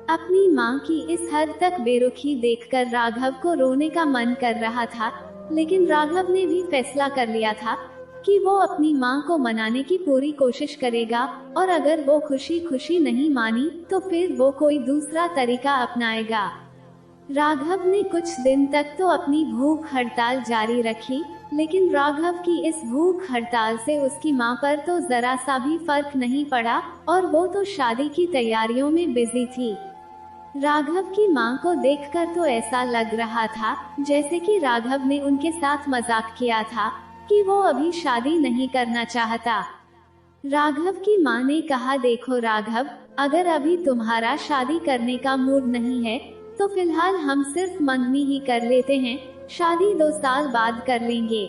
अपनी माँ की इस हद तक बेरुखी देखकर राघव को रोने का मन कर रहा था, लेकिन राघव ने भी फैसला कर लिया था कि वो अपनी माँ को मनाने की पूरी कोशिश करेगा और अगर वो खुशी खुशी नहीं मानी तो फिर वो कोई दूसरा तरीका अपनाएगा। राघव ने कुछ दिन तक तो अपनी भूख हड़ताल जारी रखी, लेकिन राघव की इस भूख हड़ताल से उसकी माँ पर तो जरा सा भी फर्क नहीं पड़ा और वो तो शादी की तैयारियों में बिजी थी। राघव की माँ को देखकर तो ऐसा लग रहा था जैसे कि राघव ने उनके साथ मजाक किया था कि वो अभी शादी नहीं करना चाहता। राघव की माँ ने कहा, देखो राघव, अगर अभी तुम्हारा शादी करने का मूड नहीं है तो फिलहाल हम सिर्फ मंगनी ही कर लेते हैं, शादी 2 साल बाद कर लेंगे।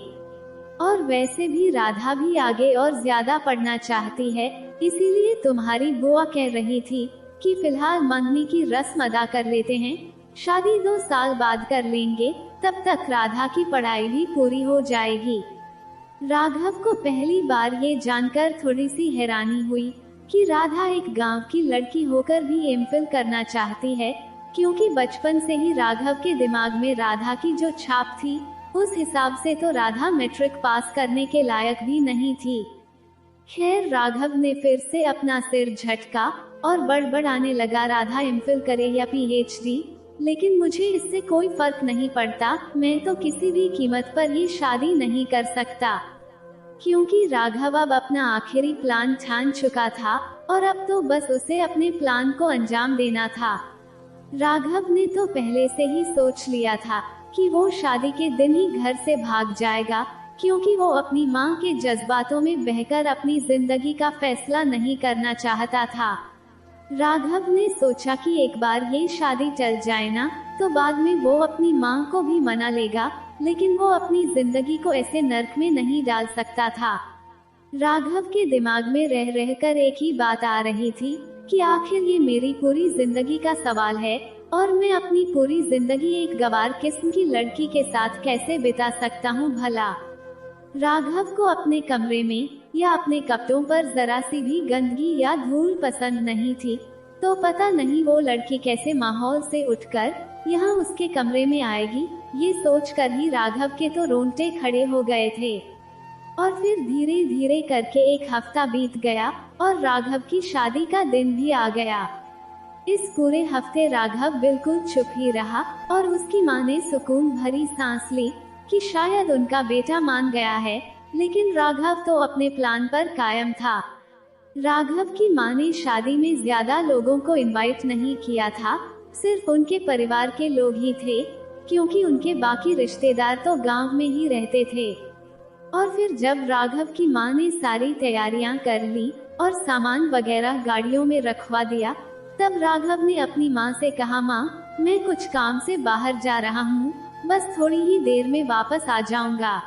और वैसे भी राधा भी आगे और ज्यादा पढ़ना चाहती है, इसीलिए तुम्हारी बुआ कह रही थी कि फिलहाल मंगनी की रस्म अदा कर लेते हैं, शादी 2 साल बाद कर लेंगे, तब तक राधा की पढ़ाई भी पूरी हो जाएगी। राघव को पहली बार ये जानकर थोड़ी सी हैरानी हुई कि राधा एक गांव की लड़की होकर भी एमफिल करना चाहती है, क्योंकि बचपन से ही राघव के दिमाग में राधा की जो छाप थी उस हिसाब से तो राधा मैट्रिक पास करने के लायक भी नहीं थी। खैर, राघव ने फिर से अपना सिर झटका और बड़बड़ाने लगा, राधा एमफिल करे या पीएचडी, लेकिन मुझे इससे कोई फर्क नहीं पड़ता, मैं तो किसी भी कीमत पर ये शादी नहीं कर सकता। क्योंकि राघव अब अपना आखिरी प्लान ठान चुका था और अब तो बस उसे अपने प्लान को अंजाम देना था। राघव ने तो पहले से ही सोच लिया था कि वो शादी के दिन ही घर से भाग जाएगा, क्योंकि वो अपनी माँ के जज्बातों में बहकर अपनी जिंदगी का फैसला नहीं करना चाहता था। राघव ने सोचा कि एक बार ये शादी टल जाए ना, तो बाद में वो अपनी माँ को भी मना लेगा, लेकिन वो अपनी जिंदगी को ऐसे नर्क में नहीं डाल सकता था। राघव के दिमाग में रह रहकर एक ही बात आ रही थी कि आखिर ये मेरी पूरी जिंदगी का सवाल है और मैं अपनी पूरी जिंदगी एक गवार किस्म की लड़की के साथ कैसे बिता सकता हूँ भला। राघव को अपने कमरे में या अपने कपड़ों पर जरा सी भी गंदगी या धूल पसंद नहीं थी, तो पता नहीं वो लड़की कैसे माहौल से उठकर यहाँ उसके कमरे में आएगी। ये सोचकर ही राघव के तो रोंगटे खड़े हो गए थे। और फिर धीरे धीरे करके 1 हफ्ता बीत गया और राघव की शादी का दिन भी आ गया। इस पूरे हफ्ते राघव बिल्कुल चुप ही रहा और उसकी माँ ने सुकून भरी सांस ली कि शायद उनका बेटा मान गया है, लेकिन राघव तो अपने प्लान पर कायम था। राघव की माँ ने शादी में ज्यादा लोगों को इनवाइट नहीं किया था, सिर्फ उनके परिवार के लोग ही थे, क्योंकि उनके बाकी रिश्तेदार तो गांव में ही रहते थे। और फिर जब राघव की माँ ने सारी तैयारियां कर ली और सामान वगैरह गाड़ियों में रखवा दिया, तब राघव ने अपनी माँ से कहा, माँ, मैं कुछ काम से बाहर जा रहा हूँ, बस थोड़ी ही देर में वापस आ जाऊंगा।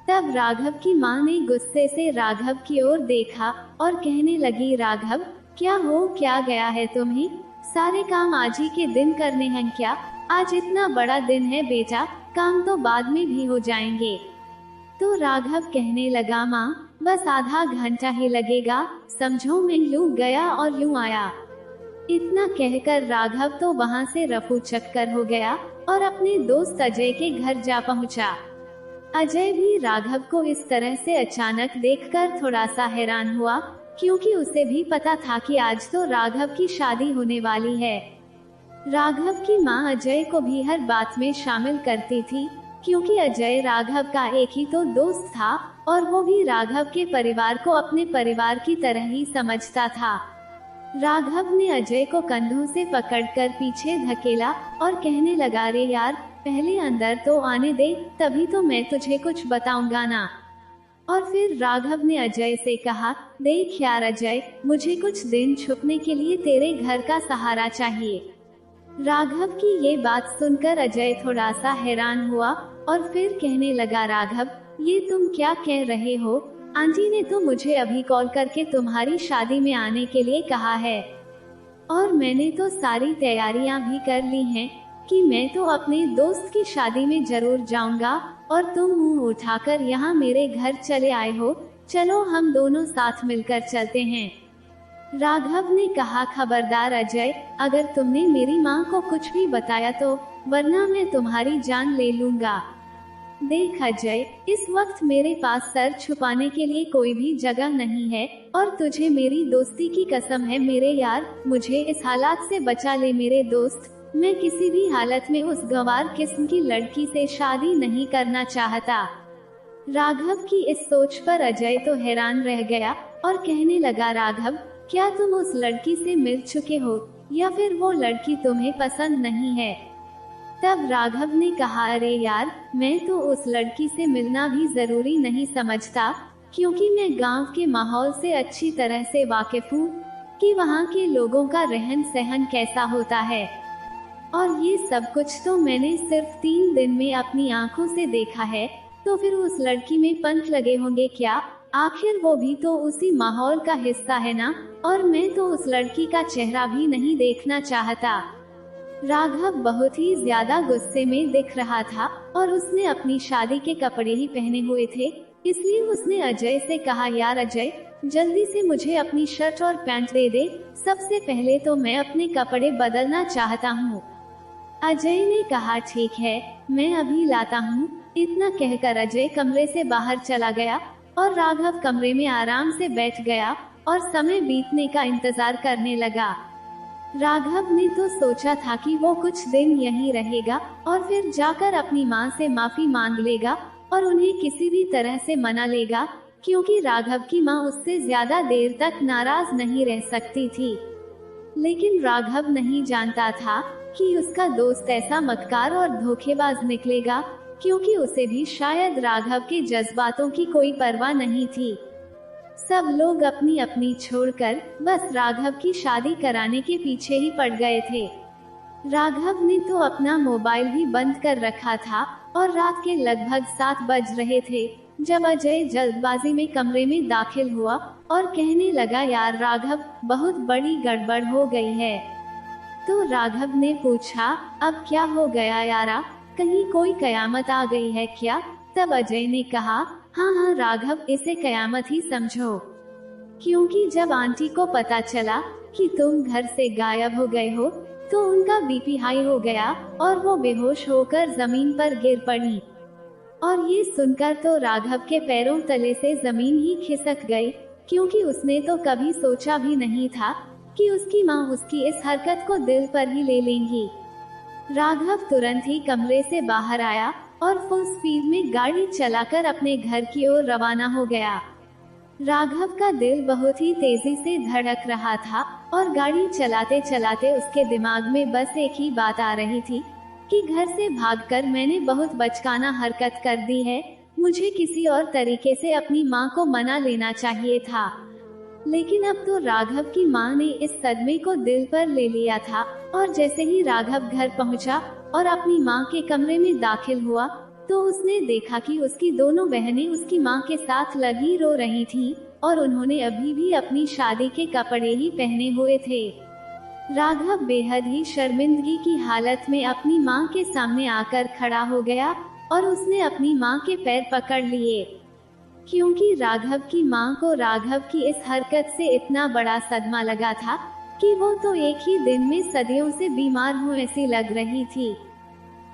तब राघव की माँ ने गुस्से से राघव की ओर देखा और कहने लगी, राघव, क्या हो क्या गया है तुम्हें? सारे काम आज ही के दिन करने हैं क्या? आज इतना बड़ा दिन है बेटा, काम तो बाद में भी हो जाएंगे। तो राघव कहने लगा, माँ, बस आधा घंटा ही लगेगा, समझो, मैं यूं गया और यूं आया। इतना कहकर राघव तो वहाँ से रफू चक्कर हो गया और अपने दोस्त अजय के घर जा पहुँचा। अजय भी राघव को इस तरह से अचानक देखकर थोड़ा सा हैरान हुआ, क्योंकि उसे भी पता था कि आज तो राघव की शादी होने वाली है। राघव की मां अजय को भी हर बात में शामिल करती थी, क्योंकि अजय राघव का एक ही तो दोस्त था और वो भी राघव के परिवार को अपने परिवार की तरह ही समझता था। राघव ने अजय को कंधों से पकड़कर पीछे धकेला और कहने लगा, रे यार, पहले अंदर तो आने दे, तभी तो मैं तुझे कुछ बताऊंगा ना। और फिर राघव ने अजय से कहा, देख यार अजय, मुझे कुछ दिन छुपने के लिए तेरे घर का सहारा चाहिए। राघव की ये बात सुनकर अजय थोड़ा सा हैरान हुआ और फिर कहने लगा, राघव, ये तुम क्या कह रहे हो? आंटी ने तो मुझे अभी कॉल करके तुम्हारी शादी में आने के लिए कहा है, और मैंने तो सारी तैयारियां भी कर ली हैं कि मैं तो अपने दोस्त की शादी में जरूर जाऊंगा, और तुम मुंह उठाकर यहाँ मेरे घर चले आए हो। चलो हम दोनों साथ मिलकर चलते हैं। राघव ने कहा, खबरदार अजय, अगर तुमने मेरी माँ को कुछ भी बताया तो वरना मैं तुम्हारी जान ले लूंगा। देख अजय, इस वक्त मेरे पास सर छुपाने के लिए कोई भी जगह नहीं है, और तुझे मेरी दोस्ती की कसम है मेरे यार, मुझे इस हालात से बचा ले मेरे दोस्त। मैं किसी भी हालत में उस गंवार किस्म की लड़की से शादी नहीं करना चाहता। राघव की इस सोच पर अजय तो हैरान रह गया और कहने लगा, राघव, क्या तुम उस लड़की से मिल चुके हो या फिर वो लड़की तुम्हें पसंद नहीं है? तब राघव ने कहा, अरे यार, मैं तो उस लड़की से मिलना भी जरूरी नहीं समझता, क्योंकि मैं गांव के माहौल से अच्छी तरह से वाकिफ हूँ कि वहाँ के लोगों का रहन सहन कैसा होता है, और ये सब कुछ तो मैंने सिर्फ 3 दिन में अपनी आंखों से देखा है। तो फिर उस लड़की में पंख लगे होंगे क्या? आखिर वो भी तो उसी माहौल का हिस्सा है ना, और मैं तो उस लड़की का चेहरा भी नहीं देखना चाहता। राघव बहुत ही ज्यादा गुस्से में दिख रहा था और उसने अपनी शादी के कपड़े ही पहने हुए थे, इसलिए उसने अजय से कहा, यार अजय, जल्दी से मुझे अपनी शर्ट और पैंट दे दे, सबसे पहले तो मैं अपने कपड़े बदलना चाहता हूँ। अजय ने कहा, ठीक है, मैं अभी लाता हूँ। इतना कहकर अजय कमरे से बाहर चला गया और राघव कमरे में आराम से बैठ गया और समय बीतने का इंतजार करने लगा। राघव ने तो सोचा था कि वो कुछ दिन यहीं रहेगा और फिर जाकर अपनी माँ से माफी मांग लेगा और उन्हें किसी भी तरह से मना लेगा, क्योंकि राघव की माँ उससे ज्यादा देर तक नाराज नहीं रह सकती थी। लेकिन राघव नहीं जानता था कि उसका दोस्त ऐसा मक्कार और धोखेबाज निकलेगा, क्योंकि उसे भी शायद राघव के जज्बातों की कोई परवाह नहीं थी। सब लोग अपनी अपनी छोड़कर बस राघव की शादी कराने के पीछे ही पड़ गए थे। राघव ने तो अपना मोबाइल भी बंद कर रखा था और रात के लगभग 7 बज रहे थे जब अजय जल्दबाजी में कमरे में दाखिल हुआ और कहने लगा, यार राघव, बहुत बड़ी गड़बड़ हो गई है। तो राघव ने पूछा, अब क्या हो गया यारा, कहीं कोई कयामत आ गई है क्या? तब अजय ने कहा, हाँ राघव, इसे कयामत ही समझो, क्योंकि जब आंटी को पता चला कि तुम घर से गायब हो गए हो तो उनका बीपी हाई हो गया और वो बेहोश होकर जमीन पर गिर पड़ी। और ये सुनकर तो राघव के पैरों तले से जमीन ही खिसक गई, क्योंकि उसने तो कभी सोचा भी नहीं था कि उसकी माँ उसकी इस हरकत को दिल पर ही ले लेंगी। राघव तुरंत ही कमरे से बाहर आया और फुल स्पीड में गाड़ी चलाकर अपने घर की ओर रवाना हो गया। राघव का दिल बहुत ही तेजी से धड़क रहा था और गाड़ी चलाते चलाते उसके दिमाग में बस एक ही बात आ रही थी कि घर से भागकर मैंने बहुत बचकाना हरकत कर दी है, मुझे किसी और तरीके से अपनी माँ को मना लेना चाहिए था। लेकिन अब तो राघव की माँ ने इस सदमे को दिल पर ले लिया था, और जैसे ही राघव घर पहुँचा और अपनी माँ के कमरे में दाखिल हुआ तो उसने देखा कि उसकी दोनों बहनें उसकी माँ के साथ लगी रो रही थीं और उन्होंने अभी भी अपनी शादी के कपड़े ही पहने हुए थे। राघव बेहद ही शर्मिंदगी की हालत में अपनी माँ के सामने आकर खड़ा हो गया और उसने अपनी माँ के पैर पकड़ लिए, क्योंकि राघव की माँ को राघव की इस हरकत से इतना बड़ा सदमा लगा था कि वो तो एक ही दिन में सदियों से बीमार हो ऐसी लग रही थी।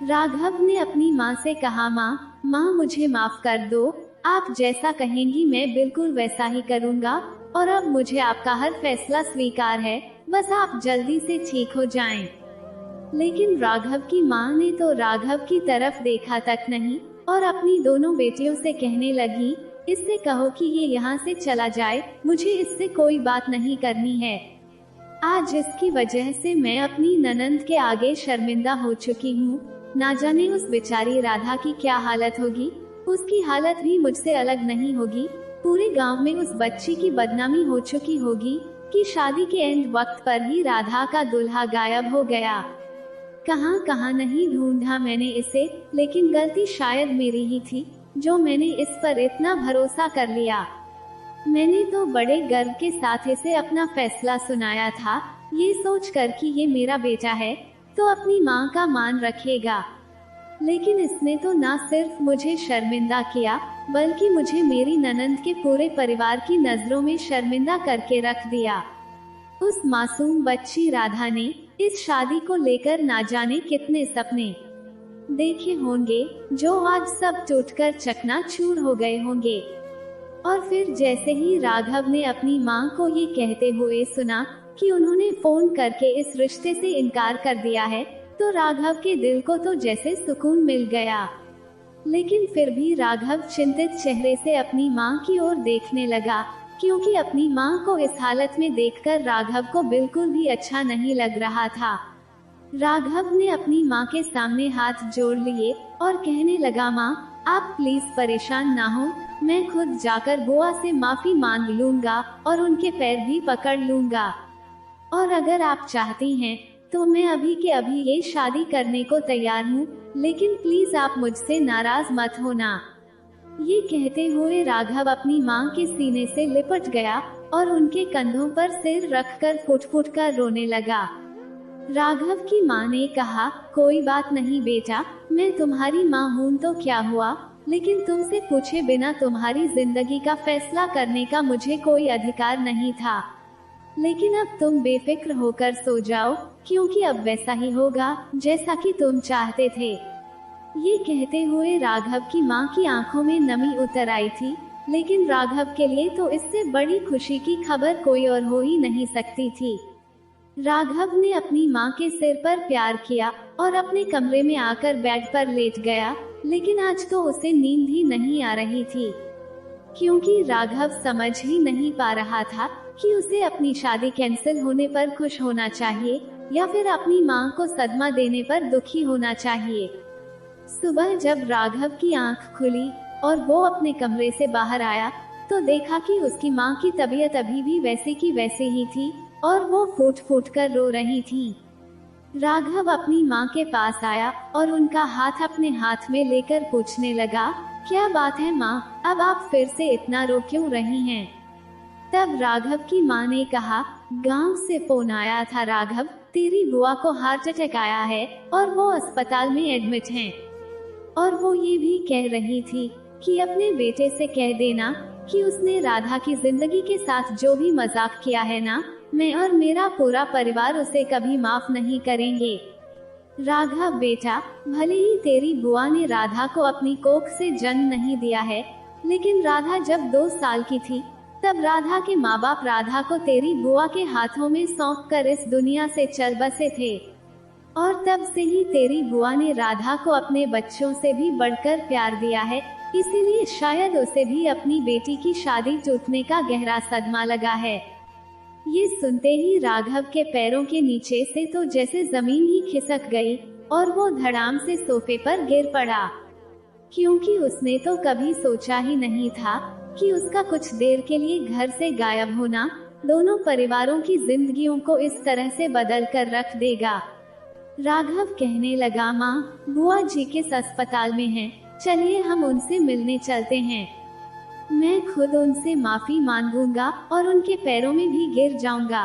राघव ने अपनी माँ से कहा, माँ मुझे माफ कर दो, आप जैसा कहेंगी मैं बिल्कुल वैसा ही करूँगा, और अब मुझे आपका हर फैसला स्वीकार है, बस आप जल्दी से ठीक हो जाएं। लेकिन राघव की माँ ने तो राघव की तरफ देखा तक नहीं और अपनी दोनों बेटियों से कहने लगी, इससे कहो कि ये यहाँ से चला जाए, मुझे इससे कोई बात नहीं करनी है। आज इसकी वजह से मैं अपनी ननंद के आगे शर्मिंदा हो चुकी हूँ। ना जाने उस बेचारी राधा की क्या हालत होगी, उसकी हालत भी मुझसे अलग नहीं होगी। पूरे गांव में उस बच्ची की बदनामी हो चुकी होगी कि शादी के एंड वक्त पर ही राधा का दूल्हा गायब हो गया। कहाँ कहाँ नहीं ढूंढा मैंने इसे, लेकिन गलती शायद मेरी ही थी जो मैंने इस पर इतना भरोसा कर लिया। मैंने तो बड़े गर्व के साथ इसे अपना फैसला सुनाया था, ये सोचकर कि ये मेरा बेटा है तो अपनी माँ का मान रखेगा। लेकिन इसने तो ना सिर्फ मुझे शर्मिंदा किया, बल्कि मुझे मेरी ननंद के पूरे परिवार की नजरों में शर्मिंदा करके रख दिया। उस मासूम बच्ची राधा ने इस शादी को लेकर ना जाने कितने सपने देखे होंगे, जो आज सब टूटकर चकनाचूर हो गए होंगे। और फिर जैसे ही राघव ने अपनी माँ को ये कहते हुए सुना कि उन्होंने फोन करके इस रिश्ते से इनकार कर दिया है, तो राघव के दिल को तो जैसे सुकून मिल गया। लेकिन फिर भी राघव चिंतित चेहरे से अपनी माँ की ओर देखने लगा, क्योंकि अपनी माँ को इस हालत में देखकर राघव को बिल्कुल भी अच्छा नहीं लग रहा था। राघव ने अपनी माँ के सामने हाथ जोड़ लिए और कहने लगा, माँ आप प्लीज परेशान ना हो, मैं खुद जाकर बुआ से माफी मांग लूंगा और उनके पैर भी पकड़ लूंगा। और अगर आप चाहती हैं तो मैं अभी के अभी ये शादी करने को तैयार हूँ, लेकिन प्लीज आप मुझसे नाराज मत होना। ये कहते हुए राघव अपनी माँ के सीने से लिपट गया और उनके कंधों पर सिर रखकर फुट-फुट कर रोने लगा। राघव की माँ ने कहा, कोई बात नहीं बेटा, मैं तुम्हारी माँ हूँ तो क्या हुआ, लेकिन तुमसे पूछे बिना तुम्हारी जिंदगी का फैसला करने का मुझे कोई अधिकार नहीं था। लेकिन अब तुम बेफिक्र होकर सो जाओ, क्योंकि अब वैसा ही होगा जैसा कि तुम चाहते थे। ये कहते हुए राघव की माँ की आंखों में नमी उतर आई थी, लेकिन राघव के लिए तो इससे बड़ी खुशी की खबर कोई और हो ही नहीं सकती थी। राघव ने अपनी माँ के सिर पर प्यार किया और अपने कमरे में आकर बेड पर लेट गया, लेकिन आज तो उसे नींद ही नहीं आ रही थी, क्योंकि राघव समझ ही नहीं पा रहा था कि उसे अपनी शादी कैंसिल होने पर खुश होना चाहिए या फिर अपनी माँ को सदमा देने पर दुखी होना चाहिए। सुबह जब राघव की आंख खुली और वो अपने कमरे से बाहर आया, तो देखा कि उसकी माँ की तबीयत अभी भी वैसी की वैसी ही थी और वो फूट-फूट कर रो रही थी। राघव अपनी माँ के पास आया और उनका हाथ अपने हाथ में लेकर पूछने लगा, क्या बात है माँ, अब आप फिर से इतना रो क्यों रही हैं? तब राघव की माँ ने कहा, गांव से फोन आया था राघव, तेरी बुआ को हार्ट अटैक आया है और वो अस्पताल में एडमिट हैं। और वो ये भी कह रही थी कि अपने बेटे से कह देना कि उसने राधा की जिंदगी के साथ जो भी मजाक किया है ना, मैं और मेरा पूरा परिवार उसे कभी माफ नहीं करेंगे। राघव बेटा, भले ही तेरी बुआ ने राधा को अपनी कोख से जन्म नहीं दिया है, लेकिन राधा जब 2 साल की थी तब राधा के माँ बाप राधा को तेरी बुआ के हाथों में सौंप कर इस दुनिया से चल बसे थे। और तब से ही तेरी बुआ ने राधा को अपने बच्चों से भी बढ़कर प्यार दिया है, इसीलिए शायद उसे भी अपनी बेटी की शादी टूटने का गहरा सदमा लगा है। ये सुनते ही राघव के पैरों के नीचे से तो जैसे जमीन ही खिसक गई और वो धड़ाम से सोफे पर गिर पड़ा, क्योंकि उसने तो कभी सोचा ही नहीं था कि उसका कुछ देर के लिए घर से गायब होना दोनों परिवारों की जिंदगियों को इस तरह से बदल कर रख देगा। राघव कहने लगा, माँ बुआ जी किस अस्पताल में हैं, चलिए हम उनसे मिलने चलते हैं। मैं खुद उनसे माफी मांगूंगा और उनके पैरों में भी गिर जाऊंगा।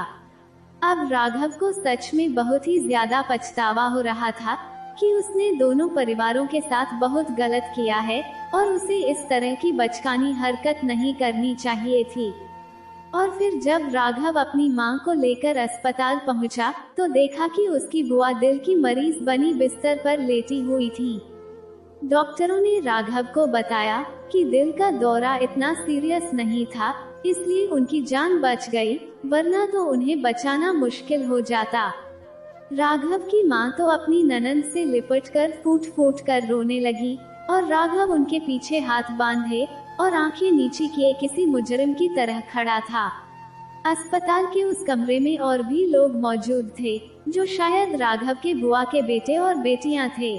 अब राघव को सच में बहुत ही ज्यादा पछतावा हो रहा था कि उसने दोनों परिवारों के साथ बहुत गलत किया है और उसे इस तरह की बचकानी हरकत नहीं करनी चाहिए थी। और फिर जब राघव अपनी मां को लेकर अस्पताल पहुंचा, तो देखा कि उसकी बुआ दिल की मरीज बनी बिस्तर पर लेटी हुई थी। डॉक्टरों ने राघव को बताया कि दिल का दौरा इतना सीरियस नहीं था, इसलिए उनकी जान बच गई, वरना तो उन्हें बचाना मुश्किल हो जाता। राघव की मां तो अपनी ननंद से लिपटकर फूट फूट कर रोने लगी, और राघव उनके पीछे हाथ बांधे और आंखें नीचे किए किसी मुजरिम की तरह खड़ा था। अस्पताल के उस कमरे में और भी लोग मौजूद थे, जो शायद राघव के बुआ के बेटे और बेटियां थे।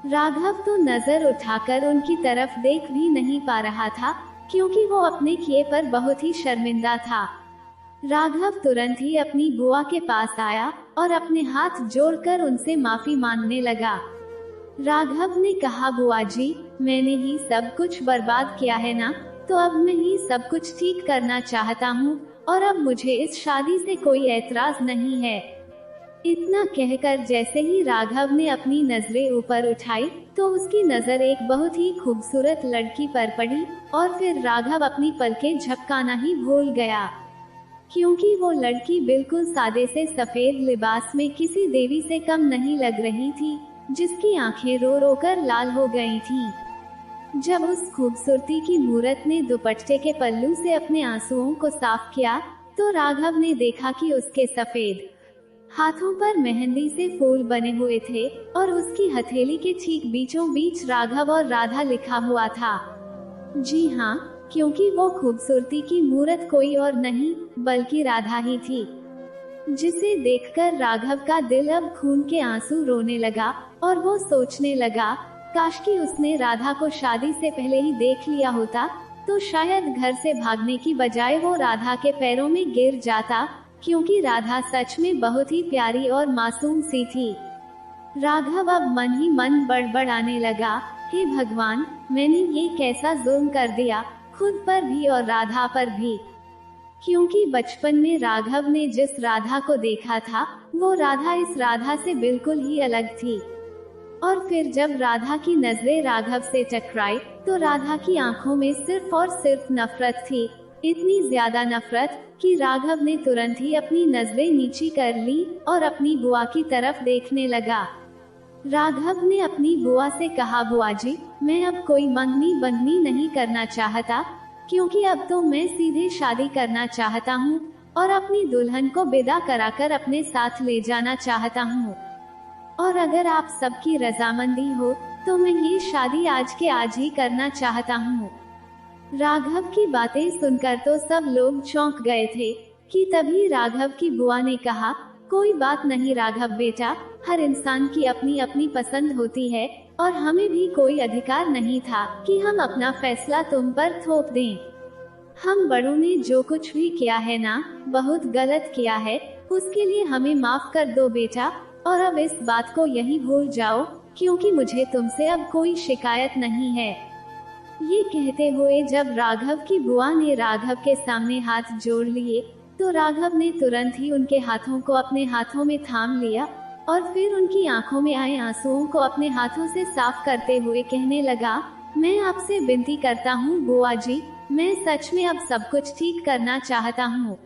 राघव तो नजर उठाकर उनकी तरफ देख भी नहीं पा रहा था, क्योंकि वो अपने किए पर बहुत ही शर्मिंदा था। राघव तुरंत ही अपनी बुआ के पास आया और अपने हाथ जोड़कर उनसे माफी मांगने लगा। राघव ने कहा, बुआ जी, मैंने ही सब कुछ बर्बाद किया है ना, तो अब मैं ही सब कुछ ठीक करना चाहता हूँ, और अब मुझे इस शादी से कोई ऐतराज नहीं है। इतना कहकर जैसे ही राघव ने अपनी नजरें ऊपर उठाई, तो उसकी नजर एक बहुत ही खूबसूरत लड़की पर पड़ी, और फिर राघव अपनी पलकें झपकाना ही भूल गया, क्योंकि वो लड़की बिल्कुल सादे से सफेद लिबास में किसी देवी से कम नहीं लग रही थी, जिसकी आंखें रो रो कर लाल हो गई थी। जब उस खूबसूरती की मूरत ने दुपट्टे के पल्लू से अपने आंसुओं को साफ किया, तो राघव ने देखा कि उसके सफेद हाथों पर मेहंदी से फूल बने हुए थे, और उसकी हथेली के ठीक बीचों बीच राघव और राधा लिखा हुआ था। जी हाँ, क्योंकि वो खूबसूरती की मूरत कोई और नहीं बल्कि राधा ही थी, जिसे देखकर राघव का दिल अब खून के आंसू रोने लगा, और वो सोचने लगा, काश कि उसने राधा को शादी से पहले ही देख लिया होता, तो शायद घर से भागने की बजाय वो राधा के पैरों में गिर जाता, क्योंकि राधा सच में बहुत ही प्यारी और मासूम सी थी। राघव अब मन ही मन बड़बड़ाने लगा, हे भगवान, मैंने ये कैसा जुल्म कर दिया, खुद पर भी और राधा पर भी। क्योंकि बचपन में राघव ने जिस राधा को देखा था, वो राधा इस राधा से बिल्कुल ही अलग थी। और फिर जब राधा की नजरें राघव से टकराई, तो राधा की आंखों में सिर्फ और सिर्फ नफरत थी, इतनी ज्यादा नफरत कि राघव ने तुरंत ही अपनी नजरें नीची कर ली और अपनी बुआ की तरफ देखने लगा। राघव ने अपनी बुआ से कहा, बुआ जी, मैं अब कोई मंगनी बंधनी नहीं करना चाहता, क्योंकि अब तो मैं सीधे शादी करना चाहता हूँ, और अपनी दुल्हन को विदा कराकर अपने साथ ले जाना चाहता हूँ। और अगर आप सबकी रजामंदी हो, तो मैं ये शादी आज के आज ही करना चाहता हूँ। राघव की बातें सुनकर तो सब लोग चौंक गए थे, कि तभी राघव की बुआ ने कहा, कोई बात नहीं राघव बेटा, हर इंसान की अपनी अपनी पसंद होती है, और हमें भी कोई अधिकार नहीं था कि हम अपना फैसला तुम पर थोप दें। हम बड़ों ने जो कुछ भी किया है ना, बहुत गलत किया है, उसके लिए हमें माफ कर दो बेटा, और अब इस बात को यही भूल जाओ, क्योंकि मुझे तुमसे अब कोई शिकायत नहीं है। ये कहते हुए जब राघव की बुआ ने राघव के सामने हाथ जोड़ लिए, तो राघव ने तुरंत ही उनके हाथों को अपने हाथों में थाम लिया, और फिर उनकी आंखों में आए आंसुओं को अपने हाथों से साफ करते हुए कहने लगा, मैं आपसे विनती करता हूँ बुआ जी, मैं सच में अब सब कुछ ठीक करना चाहता हूँ,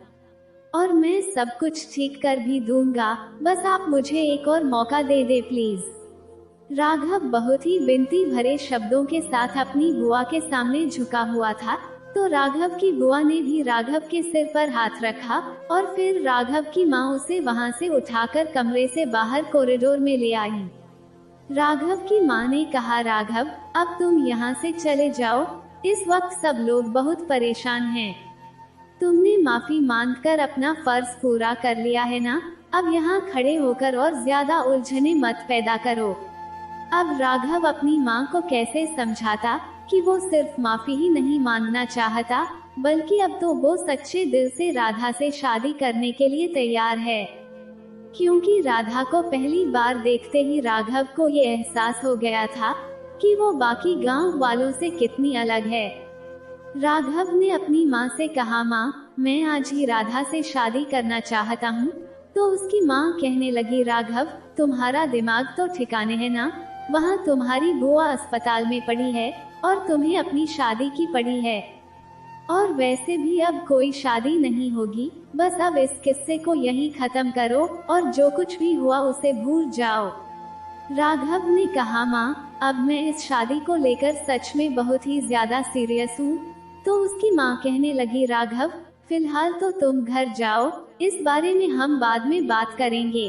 और मैं सब कुछ ठीक कर भी दूंगा, बस आप मुझे एक और मौका दे दे प्लीज। राघव बहुत ही विनती भरे शब्दों के साथ अपनी बुआ के सामने झुका हुआ था, तो राघव की बुआ ने भी राघव के सिर पर हाथ रखा, और फिर राघव की माँ उसे वहाँ से उठाकर कमरे से बाहर कॉरिडोर में ले आई। राघव की माँ ने कहा, राघव, अब तुम यहाँ से चले जाओ, इस वक्त सब लोग बहुत परेशान हैं। तुमने माफी मांगकर अपना फर्ज पूरा कर लिया है ना, अब यहाँ खड़े होकर और ज्यादा उलझने मत पैदा करो। अब राघव अपनी माँ को कैसे समझाता कि वो सिर्फ माफी ही नहीं मांगना चाहता, बल्कि अब तो वो सच्चे दिल से राधा से शादी करने के लिए तैयार है। क्योंकि राधा को पहली बार देखते ही राघव को ये एहसास हो गया था कि वो बाकी गांव वालों से कितनी अलग है। राघव ने अपनी माँ से कहा, माँ, मैं आज ही राधा से शादी करना चाहता हूँ। तो उसकी माँ कहने लगी, राघव, तुम्हारा दिमाग तो ठिकाने है ना, वहाँ तुम्हारी बुआ अस्पताल में पड़ी है, और तुम्हें अपनी शादी की पड़ी है, और वैसे भी अब कोई शादी नहीं होगी, बस अब इस किस्से को यहीं खत्म करो और जो कुछ भी हुआ उसे भूल जाओ। राघव ने कहा, माँ, अब मैं इस शादी को लेकर सच में बहुत ही ज्यादा सीरियस हूँ। तो उसकी माँ कहने लगी, राघव, फिलहाल तो तुम घर जाओ, इस बारे में हम बाद में बात करेंगे।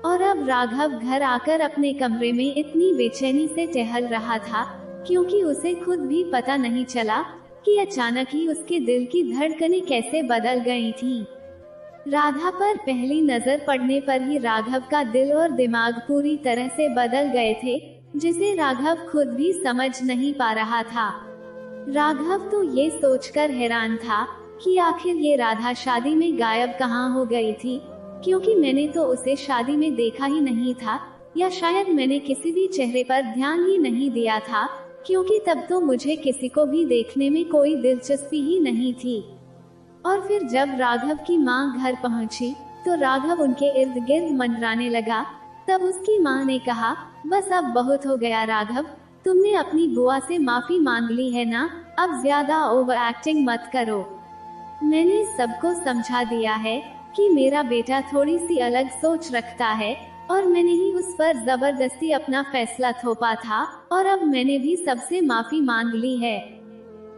और अब राघव घर आकर अपने कमरे में इतनी बेचैनी से टहल रहा था, क्योंकि उसे खुद भी पता नहीं चला कि अचानक ही उसके दिल की धड़कनें कैसे बदल गई थीं। राधा पर पहली नजर पड़ने पर ही राघव का दिल और दिमाग पूरी तरह से बदल गए थे, जिसे राघव खुद भी समझ नहीं पा रहा था। राघव तो ये सोचकर हैरान था कि आखिर ये राधा शादी में गायब कहाँ हो गई थी, क्योंकि मैंने तो उसे शादी में देखा ही नहीं था, या शायद मैंने किसी भी चेहरे पर ध्यान ही नहीं दिया था, क्योंकि तब तो मुझे किसी को भी देखने में कोई दिलचस्पी ही नहीं थी। और फिर जब राघव की माँ घर पहुंची तो राघव उनके इर्द गिर्द मंडराने लगा। तब उसकी माँ ने कहा, बस अब बहुत हो गया राघव, तुमने अपनी बुआ से माफी मांग ली है ना, अब ज्यादा ओवर एक्टिंग मत करो। मैंने सबको समझा दिया है कि मेरा बेटा थोड़ी सी अलग सोच रखता है, और मैंने ही उस पर जबरदस्ती अपना फैसला थोपा था, और अब मैंने भी सबसे माफी मांग ली है।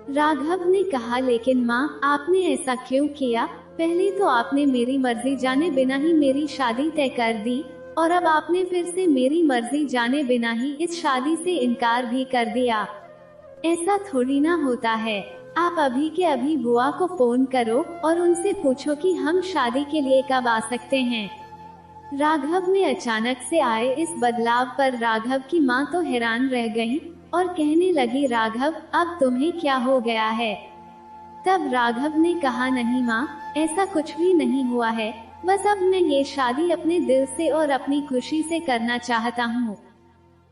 राघव ने कहा, लेकिन माँ, आपने ऐसा क्यों किया? पहले तो आपने मेरी मर्जी जाने बिना ही मेरी शादी तय कर दी, और अब आपने फिर से मेरी मर्जी जाने बिना ही इस शादी से इनकार भी कर दिया। ऐसा थोड़ी ना होता है। आप अभी के अभी बुआ को फोन करो और उनसे पूछो कि हम शादी के लिए कब आ सकते हैं। राघव में अचानक से आए इस बदलाव पर राघव की माँ तो हैरान रह गईं और कहने लगी, राघव, अब तुम्हें क्या हो गया है? तब राघव ने कहा, नहीं माँ, ऐसा कुछ भी नहीं हुआ है, बस अब मैं ये शादी अपने दिल से और अपनी खुशी से करना चाहता हूँ।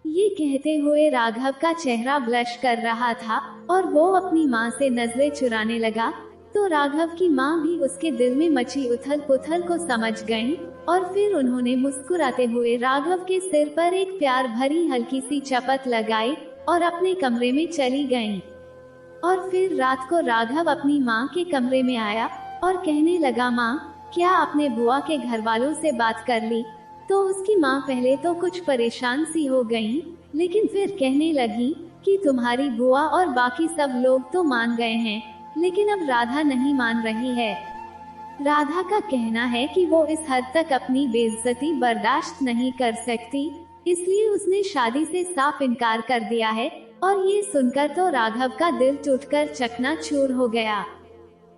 ये कहते हुए राघव का चेहरा ब्लश कर रहा था और वो अपनी माँ से नजरें चुराने लगा। तो राघव की माँ भी उसके दिल में मची उथल पुथल को समझ गईं, और फिर उन्होंने मुस्कुराते हुए राघव के सिर पर एक प्यार भरी हल्की सी चपत लगाई और अपने कमरे में चली गईं। और फिर रात को राघव अपनी माँ के कमरे में आया और कहने लगा, माँ, क्या आपने बुआ के घर वालों से बात कर ली? तो उसकी माँ पहले तो कुछ परेशान सी हो गईं, लेकिन फिर कहने लगी कि तुम्हारी बुआ और बाकी सब लोग तो मान गए हैं, लेकिन अब राधा नहीं मान रही है। राधा का कहना है कि वो इस हद तक अपनी बेइज्जती बर्दाश्त नहीं कर सकती, इसलिए उसने शादी से साफ इनकार कर दिया है। और ये सुनकर तो राघव का दिल टूटकर चकनाचूर हो गया।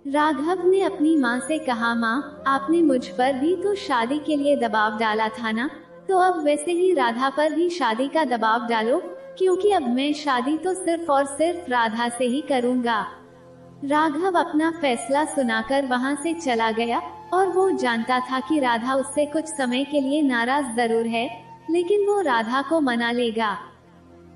राघव ने अपनी माँ से कहा, माँ, आपने मुझ पर भी तो शादी के लिए दबाव डाला था ना, तो अब वैसे ही राधा पर भी शादी का दबाव डालो, क्योंकि अब मैं शादी तो सिर्फ और सिर्फ राधा से ही करूँगा। राघव अपना फैसला सुनाकर वहाँ से चला गया, और वो जानता था कि राधा उससे कुछ समय के लिए नाराज जरूर है, लेकिन वो राधा को मना लेगा,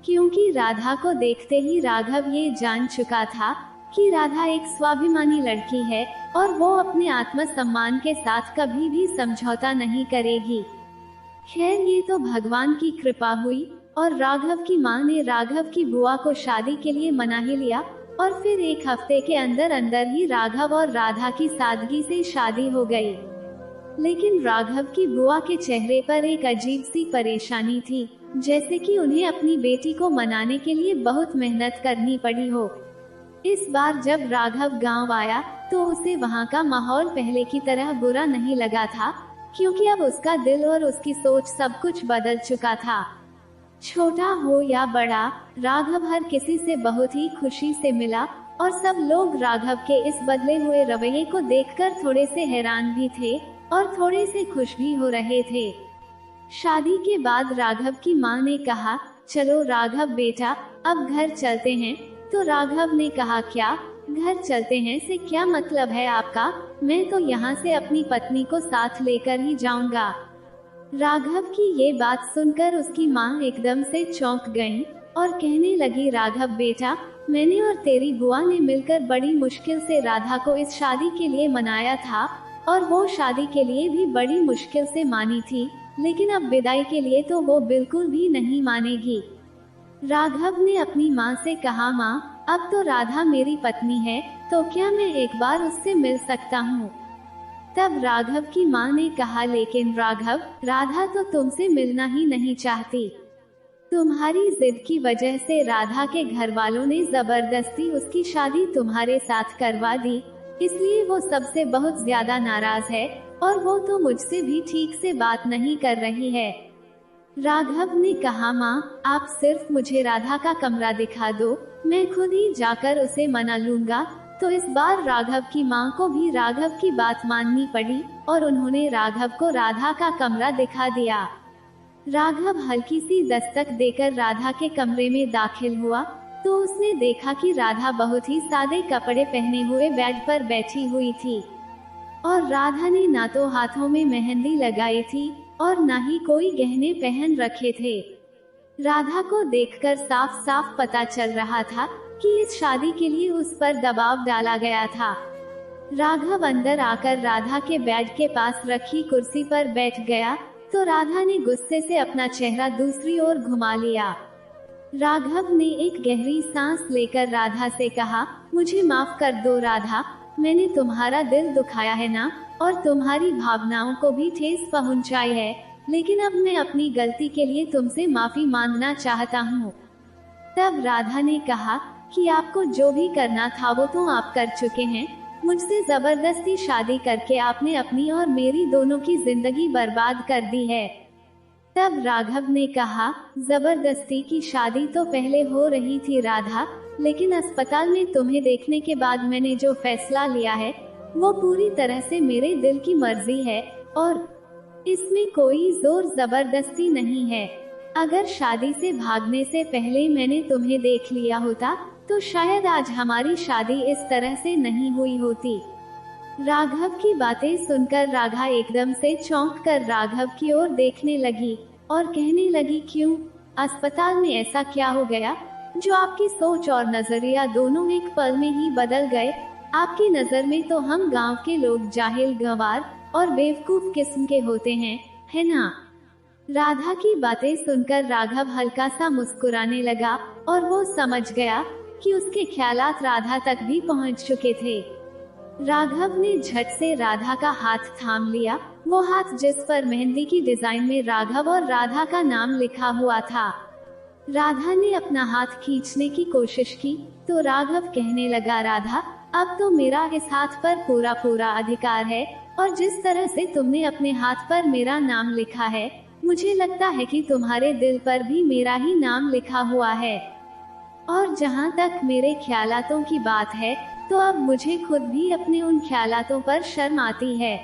क्योंकि राधा को देखते ही राघव ये जान चुका था कि राधा एक स्वाभिमानी लड़की है और वो अपने आत्मसम्मान के साथ कभी भी समझौता नहीं करेगी। खैर, ये तो भगवान की कृपा हुई और राघव की माँ ने राघव की बुआ को शादी के लिए मना ही लिया, और फिर एक हफ्ते के अंदर अंदर ही राघव और राधा की सादगी से शादी हो गई। लेकिन राघव की बुआ के चेहरे पर एक अजीब सी परेशानी थी, जैसे कि उन्हें अपनी बेटी को मनाने के लिए बहुत मेहनत करनी पड़ी हो। इस बार जब राघव गांव आया तो उसे वहां का माहौल पहले की तरह बुरा नहीं लगा था, क्योंकि अब उसका दिल और उसकी सोच सब कुछ बदल चुका था। छोटा हो या बड़ा, राघव हर किसी से बहुत ही खुशी से मिला, और सब लोग राघव के इस बदले हुए रवैये को देखकर थोड़े से हैरान भी थे और थोड़े से खुश भी हो रहे थे। शादी के बाद राघव की माँ ने कहा, चलो राघव बेटा, अब घर चलते हैं। तो राघव ने कहा, क्या घर चलते हैं से क्या मतलब है आपका? मैं तो यहाँ से अपनी पत्नी को साथ लेकर ही जाऊंगा। राघव की ये बात सुनकर उसकी माँ एकदम से चौंक गईं और कहने लगी, राघव बेटा, मैंने और तेरी बुआ ने मिलकर बड़ी मुश्किल से राधा को इस शादी के लिए मनाया था, और वो शादी के लिए भी बड़ी मुश्किल से मानी थी, लेकिन अब विदाई के लिए तो वो बिल्कुल भी नहीं मानेगी। राघव ने अपनी माँ से कहा, माँ, अब तो राधा मेरी पत्नी है, तो क्या मैं एक बार उससे मिल सकता हूँ? तब राघव की माँ ने कहा, लेकिन राघव, राधा तो तुमसे मिलना ही नहीं चाहती। तुम्हारी जिद की वजह से राधा के घर वालों ने जबरदस्ती उसकी शादी तुम्हारे साथ करवा दी, इसलिए वो सबसे बहुत ज्यादा नाराज है, और वो तो मुझसे भी ठीक से बात नहीं कर रही है। राघव ने कहा, माँ, आप सिर्फ मुझे राधा का कमरा दिखा दो, मैं खुद ही जाकर उसे मना लूंगा। तो इस बार राघव की माँ को भी राघव की बात माननी पड़ी, और उन्होंने राघव को राधा का कमरा दिखा दिया। राघव हल्की सी दस्तक देकर राधा के कमरे में दाखिल हुआ, तो उसने देखा कि राधा बहुत ही सादे कपड़े पहने हुए बेड पर बैठी हुई थी, और राधा ने ना तो हाथों में मेहंदी लगाई थी और ना ही कोई गहने पहन रखे थे। राधा को देखकर साफ साफ पता चल रहा था कि इस शादी के लिए उस पर दबाव डाला गया था। राघव अंदर आकर राधा के बेड के पास रखी कुर्सी पर बैठ गया, तो राधा ने गुस्से से अपना चेहरा दूसरी ओर घुमा लिया। राघव ने एक गहरी सांस लेकर राधा से कहा, मुझे माफ कर दो राधा, मैंने तुम्हारा दिल दुखाया है ना, और तुम्हारी भावनाओं को भी ठेस पहुंचाई है, लेकिन अब मैं अपनी गलती के लिए तुमसे माफी मांगना चाहता हूँ। तब राधा ने कहा कि आपको जो भी करना था वो तो आप कर चुके हैं, मुझसे जबरदस्ती शादी करके आपने अपनी और मेरी दोनों की जिंदगी बर्बाद कर दी है। तब राघव ने कहा, जबरदस्ती की शादी तो पहले हो रही थी राधा, लेकिन अस्पताल में तुम्हें देखने के बाद मैंने जो फैसला लिया है वो पूरी तरह से मेरे दिल की मर्जी है, और इसमें कोई जोर जबरदस्ती नहीं है। अगर शादी से भागने से पहले मैंने तुम्हें देख लिया होता तो शायद आज हमारी शादी इस तरह से नहीं हुई होती। राघव की बातें सुनकर राधा एकदम से चौंक कर राघव की ओर देखने लगी और कहने लगी, क्यों? अस्पताल में ऐसा क्या हो गया जो आपकी सोच और नजरिया दोनों एक पल में ही बदल गए? आपकी नजर में तो हम गांव के लोग जाहिल, गंवार और बेवकूफ किस्म के होते हैं, है ना? राधा की बातें सुनकर राघव हल्का सा मुस्कुराने लगा, और वो समझ गया कि उसके ख्यालात राधा तक भी पहुंच चुके थे। राघव ने झट से राधा का हाथ थाम लिया, वो हाथ जिस पर मेहंदी की डिजाइन में राघव और राधा का नाम लिखा हुआ था। राधा ने अपना हाथ खींचने की कोशिश की, तो राघव कहने लगा, राधा, अब तो मेरा इस हाथ पर पूरा पूरा अधिकार है, और जिस तरह से तुमने अपने हाथ पर मेरा नाम लिखा है, मुझे लगता है कि तुम्हारे दिल पर भी मेरा ही नाम लिखा हुआ है। और जहाँ तक मेरे ख्यालातों की बात है, तो अब मुझे खुद भी अपने उन ख्यालातों पर शर्म आती है,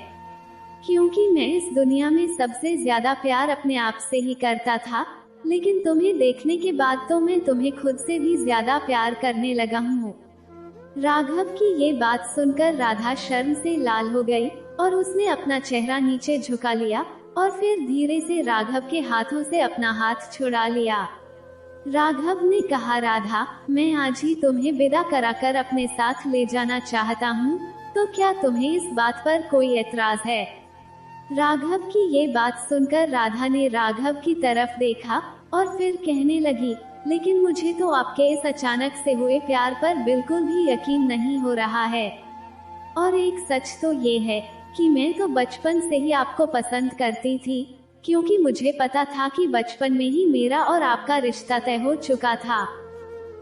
क्योंकि मैं इस दुनिया में सबसे ज्यादा प्यार अपने आप से ही करता था, लेकिन तुम्हें देखने के बाद तो मैं तुम्हें खुद से भी ज्यादा प्यार करने लगा हूँ। राघव की ये बात सुनकर राधा शर्म से लाल हो गई, और उसने अपना चेहरा नीचे झुका लिया, और फिर धीरे से राघव के हाथों से अपना हाथ छुड़ा लिया। राघव ने कहा, राधा, मैं आज ही तुम्हें विदा कराकर अपने साथ ले जाना चाहता हूँ, तो क्या तुम्हें इस बात पर कोई एतराज है? राघव की ये बात सुनकर राधा ने राघव की तरफ देखा, और फिर कहने लगी, लेकिन मुझे तो आपके इस अचानक से हुए प्यार पर बिल्कुल भी यकीन नहीं हो रहा है। और एक सच तो ये है कि मैं तो बचपन से ही आपको पसंद करती थी, क्योंकि मुझे पता था कि बचपन में ही मेरा और आपका रिश्ता तय हो चुका था।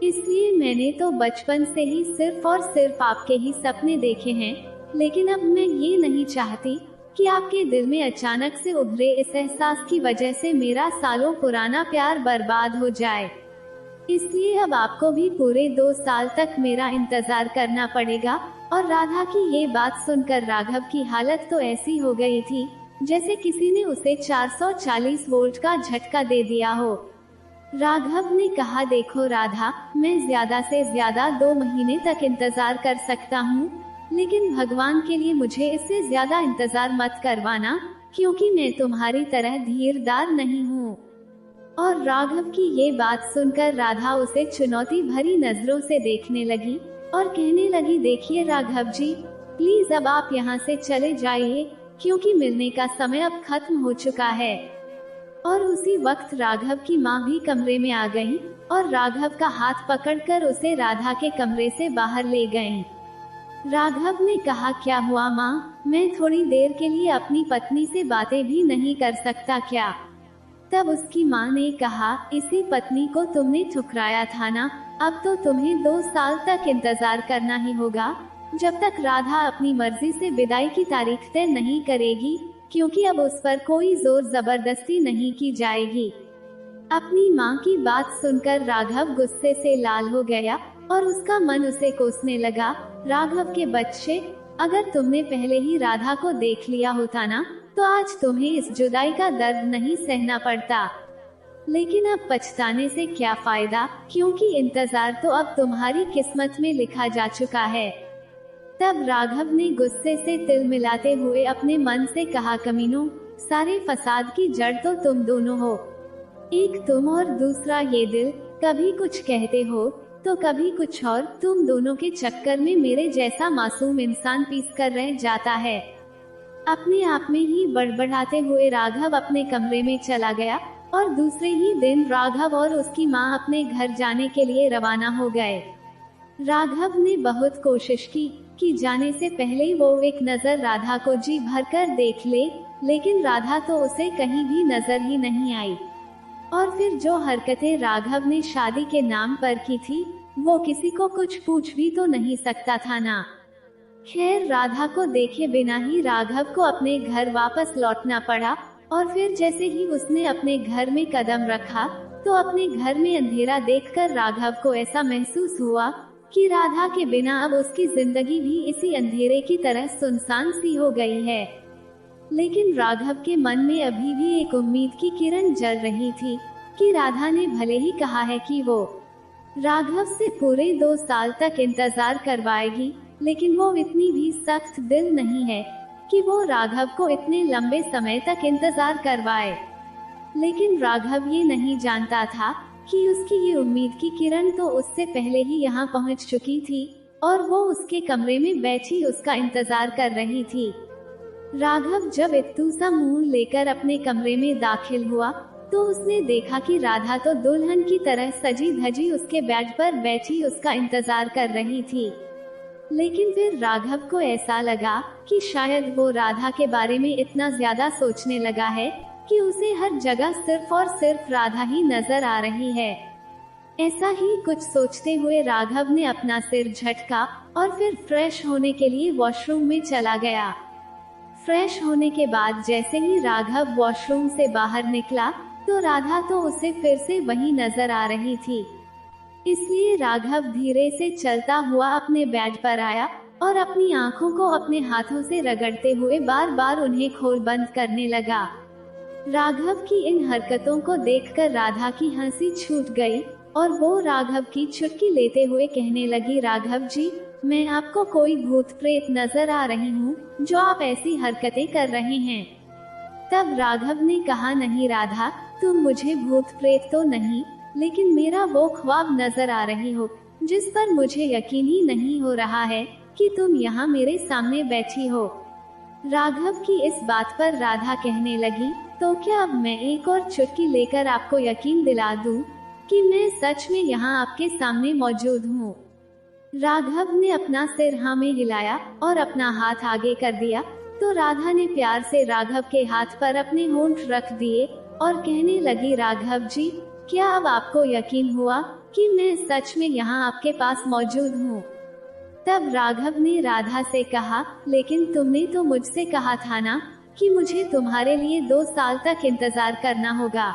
इसलिए मैंने तो बचपन से ही सिर्फ और सिर्फ आपके ही सपने देखे हैं, लेकिन अब मैं ये नहीं चाहती कि आपके दिल में अचानक से उभरे इस एहसास की वजह से मेरा सालों पुराना प्यार बर्बाद हो जाए। इसलिए अब आपको भी पूरे 2 साल तक मेरा इंतजार करना पड़ेगा। और राधा की ये बात सुनकर राघव की हालत तो ऐसी हो गई थी जैसे किसी ने उसे 440 वोल्ट का झटका दे दिया हो। राघव ने कहा, देखो राधा, मैं ज्यादा से ज्यादा 2 महीने तक इंतजार कर सकता हूँ, लेकिन भगवान के लिए मुझे इससे ज्यादा इंतजार मत करवाना, क्योंकि मैं तुम्हारी तरह धीरदार नहीं हूँ। और राघव की ये बात सुनकर राधा उसे चुनौती भरी नजरों से देखने लगी, और कहने लगी, देखिए राघव जी, प्लीज अब आप यहाँ से चले जाइए, क्योंकि मिलने का समय अब खत्म हो चुका है। और उसी वक्त राघव की माँ भी कमरे में आ गईं और राघव का हाथ पकड़कर उसे राधा के कमरे से बाहर ले गईं। राघव ने कहा, क्या हुआ माँ, मैं थोड़ी देर के लिए अपनी पत्नी से बातें भी नहीं कर सकता क्या? तब उसकी माँ ने कहा, इसी पत्नी को तुमने ठुकराया था ना, अब तो तुम्हें 2 साल तक इंतजार करना ही होगा, जब तक राधा अपनी मर्जी से विदाई की तारीख तय नहीं करेगी, क्योंकि अब उस पर कोई जोर जबरदस्ती नहीं की जाएगी। अपनी माँ की बात सुनकर राघव गुस्से से लाल हो गया और उसका मन उसे कोसने लगा। राघव के बच्चे, अगर तुमने पहले ही राधा को देख लिया होता ना, तो आज तुम्हें इस जुदाई का दर्द नहीं सहना पड़ता। लेकिन अब पछताने से क्या फायदा, क्योंकि इंतजार तो अब तुम्हारी किस्मत में लिखा जा चुका है। तब राघव ने गुस्से से तिल मिलाते हुए अपने मन से कहा, कमीनों, सारे फसाद की जड़ तो तुम दोनों हो, एक तुम और दूसरा ये दिल। कभी कुछ कहते हो तो कभी कुछ और। तुम दोनों के चक्कर में मेरे जैसा मासूम इंसान पीस कर रह जाता है। अपने आप में ही बड़बड़ाते हुए राघव अपने कमरे में चला गया और दूसरे ही दिन राघव और उसकी माँ अपने घर जाने के लिए रवाना हो गए। राघव ने बहुत कोशिश की कि जाने से पहले वो एक नजर राधा को जी भरकर देख ले, लेकिन राधा तो उसे कहीं भी नजर ही नहीं आई। और फिर जो हरकतें राघव ने शादी के नाम पर की थी, वो किसी को कुछ पूछ भी तो नहीं सकता था ना। खैर, राधा को देखे बिना ही राघव को अपने घर वापस लौटना पड़ा। और फिर जैसे ही उसने अपने घर में कदम रखा, तो अपने घर में अंधेरा देखकर राघव को ऐसा महसूस हुआ कि राधा के बिना अब उसकी जिंदगी भी इसी अंधेरे की तरह सुनसान सी हो गई है। लेकिन राघव के मन में अभी भी एक उम्मीद की किरण जल रही थी कि राधा ने भले ही कहा है कि वो राघव से पूरे 2 साल तक इंतजार करवाएगी, लेकिन वो इतनी भी सख्त दिल नहीं है कि वो राघव को इतने लंबे समय तक इंतजार करवाए। लेकिन राघव ये नहीं जानता था कि उसकी ये उम्मीद की किरण तो उससे पहले ही यहाँ पहुँच चुकी थी और वो उसके कमरे में बैठी उसका इंतजार कर रही थी। राघव जब इत्तू सा मुंह लेकर अपने कमरे में दाखिल हुआ, तो उसने देखा कि राधा तो दुल्हन की तरह सजी धजी उसके बेड पर बैठी उसका इंतजार कर रही थी। लेकिन फिर राघव को ऐसा लगा कि शायद वो राधा के बारे में इतना ज्यादा सोचने लगा है कि उसे हर जगह सिर्फ और सिर्फ राधा ही नजर आ रही है। ऐसा ही कुछ सोचते हुए राघव ने अपना सिर झटका और फिर फ्रेश होने के लिए वॉशरूम में चला गया। फ्रेश होने के बाद जैसे ही राघव वॉशरूम से बाहर निकला, तो राधा तो उसे फिर से वही नजर आ रही थी। इसलिए राघव धीरे से चलता हुआ अपने बेड पर आया और अपनी आंखों को अपने हाथों से रगड़ते हुए बार बार उन्हें खोल बंद करने लगा। राघव की इन हरकतों को देखकर राधा की हंसी छूट गई और वो राघव की चुटकी लेते हुए कहने लगी, राघव जी, मैं आपको कोई भूत प्रेत नजर आ रही हूँ जो आप ऐसी हरकतें कर रहे हैं। तब राघव ने कहा, नहीं राधा, तुम मुझे भूत प्रेत तो नहीं, लेकिन मेरा वो ख्वाब नजर आ रही हो जिस पर मुझे यकीन ही नहीं हो रहा है कि तुम यहाँ मेरे सामने बैठी हो। राघव की इस बात पर राधा कहने लगी, तो क्या अब मैं एक और चुटकी लेकर आपको यकीन दिला दूं कि मैं सच में यहाँ आपके सामने मौजूद हूँ? राघव ने अपना सिर हाँ में हिलाया और अपना हाथ आगे कर दिया, तो राधा ने प्यार से राघव के हाथ पर अपने होंठ रख दिए और कहने लगी, राघव जी, क्या अब आपको यकीन हुआ कि मैं सच में यहाँ आपके पास मौजूद हूँ? तब राघव ने राधा से कहा, लेकिन तुमने तो मुझसे कहा था ना कि मुझे तुम्हारे लिए 2 साल तक इंतजार करना होगा।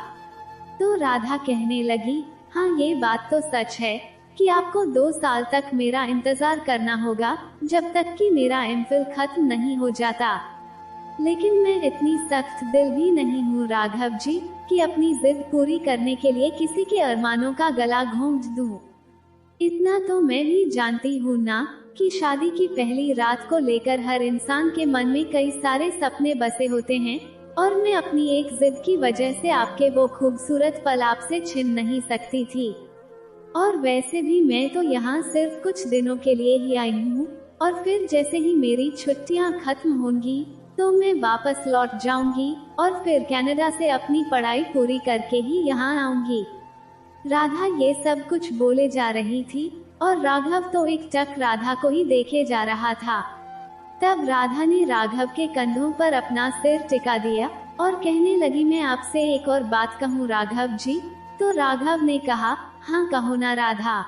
तो राधा कहने लगी, हाँ ये बात तो सच है कि आपको 2 साल तक मेरा इंतजार करना होगा, जब तक कि मेरा एमफिल खत्म नहीं हो जाता। लेकिन मैं इतनी सख्त दिल भी नहीं हूँ राघव जी कि अपनी जिद पूरी करने के लिए किसी के अरमानों का गला घोंट दूँ। इतना तो मैं भी जानती हूँ ना कि शादी की पहली रात को लेकर हर इंसान के मन में कई सारे सपने बसे होते हैं, और मैं अपनी एक जिद की वजह से आपके वो खूबसूरत पल आपसे छीन नहीं सकती थी। और वैसे भी मैं तो यहाँ सिर्फ कुछ दिनों के लिए ही आई हूँ, और फिर जैसे ही मेरी छुट्टियाँ खत्म होंगी तो मैं वापस लौट जाऊंगी और फिर कनाडा से अपनी पढ़ाई पूरी करके ही यहाँ आऊंगी। राधा ये सब कुछ बोले जा रही थी और राघव तो एक टक राधा को ही देखे जा रहा था। तब राधा ने राघव के कंधों पर अपना सिर टिका दिया और कहने लगी, मैं आपसे एक और बात कहूँ राघव जी। तो राघव ने कहा, हाँ कहो ना राधा।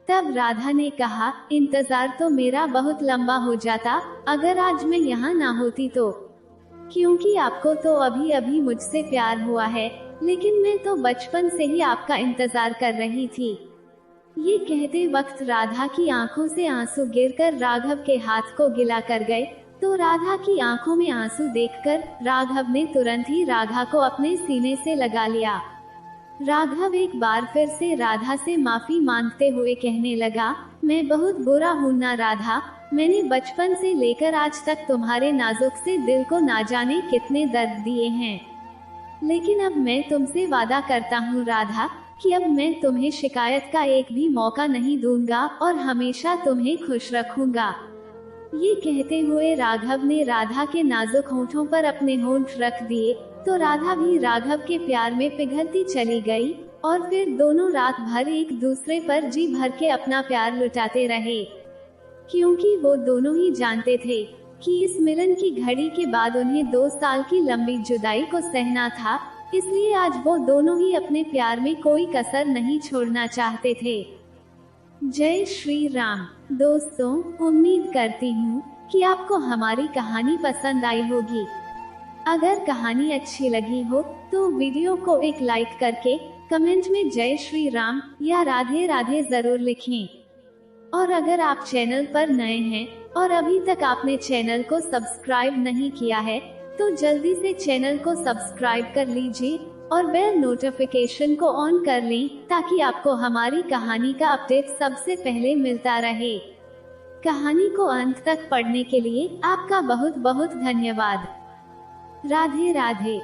तब राधा ने कहा, इंतजार तो मेरा बहुत लंबा हो जाता अगर आज मैं यहाँ ना होती तो, क्योंकि आपको तो अभी अभी मुझसे प्यार हुआ है, लेकिन मैं तो बचपन से ही आपका इंतजार कर रही थी। ये कहते वक्त राधा की आंखों से आंसू गिरकर राघव के हाथ को गिला कर गए। तो राधा की आंखों में आंसू देखकर राघव ने तुरंत ही राधा को अपने सीने से लगा लिया। राघव एक बार फिर से राधा से माफी मांगते हुए कहने लगा, मैं बहुत बुरा हूँ ना राधा, मैंने बचपन से लेकर आज तक तुम्हारे नाजुक से दिल को ना जाने कितने दर्द दिए हैं, लेकिन अब मैं तुमसे वादा करता हूँ राधा कि अब मैं तुम्हें शिकायत का एक भी मौका नहीं दूंगा और हमेशा तुम्हें खुश रखूंगा। ये कहते हुए राघव ने राधा के नाजुक होंठों पर अपने होंठ रख दिए। तो राधा भी राघव के प्यार में पिघलती चली गई और फिर दोनों रात भर एक दूसरे पर जी भर के अपना प्यार लुटाते रहे, क्योंकि वो दोनों ही जानते थे कि इस मिलन की घड़ी के बाद उन्हें 2 साल की लंबी जुदाई को सहना था। इसलिए आज वो दोनों ही अपने प्यार में कोई कसर नहीं छोड़ना चाहते थे। जय श्री राम। दोस्तों, उम्मीद करती हूँ कि आपको हमारी कहानी पसंद आई होगी। अगर कहानी अच्छी लगी हो तो वीडियो को एक लाइक करके कमेंट में जय श्री राम या राधे राधे जरूर लिखें। और अगर आप चैनल पर नए हैं और अभी तक आपने चैनल को सब्सक्राइब नहीं किया है तो जल्दी से चैनल को सब्सक्राइब कर लीजिए और बेल नोटिफिकेशन को ऑन कर लें ताकि आपको हमारी कहानी का अपडेट सबसे पहले मिलता रहे। कहानी को अंत तक पढ़ने के लिए आपका बहुत बहुत धन्यवाद। राधे राधे।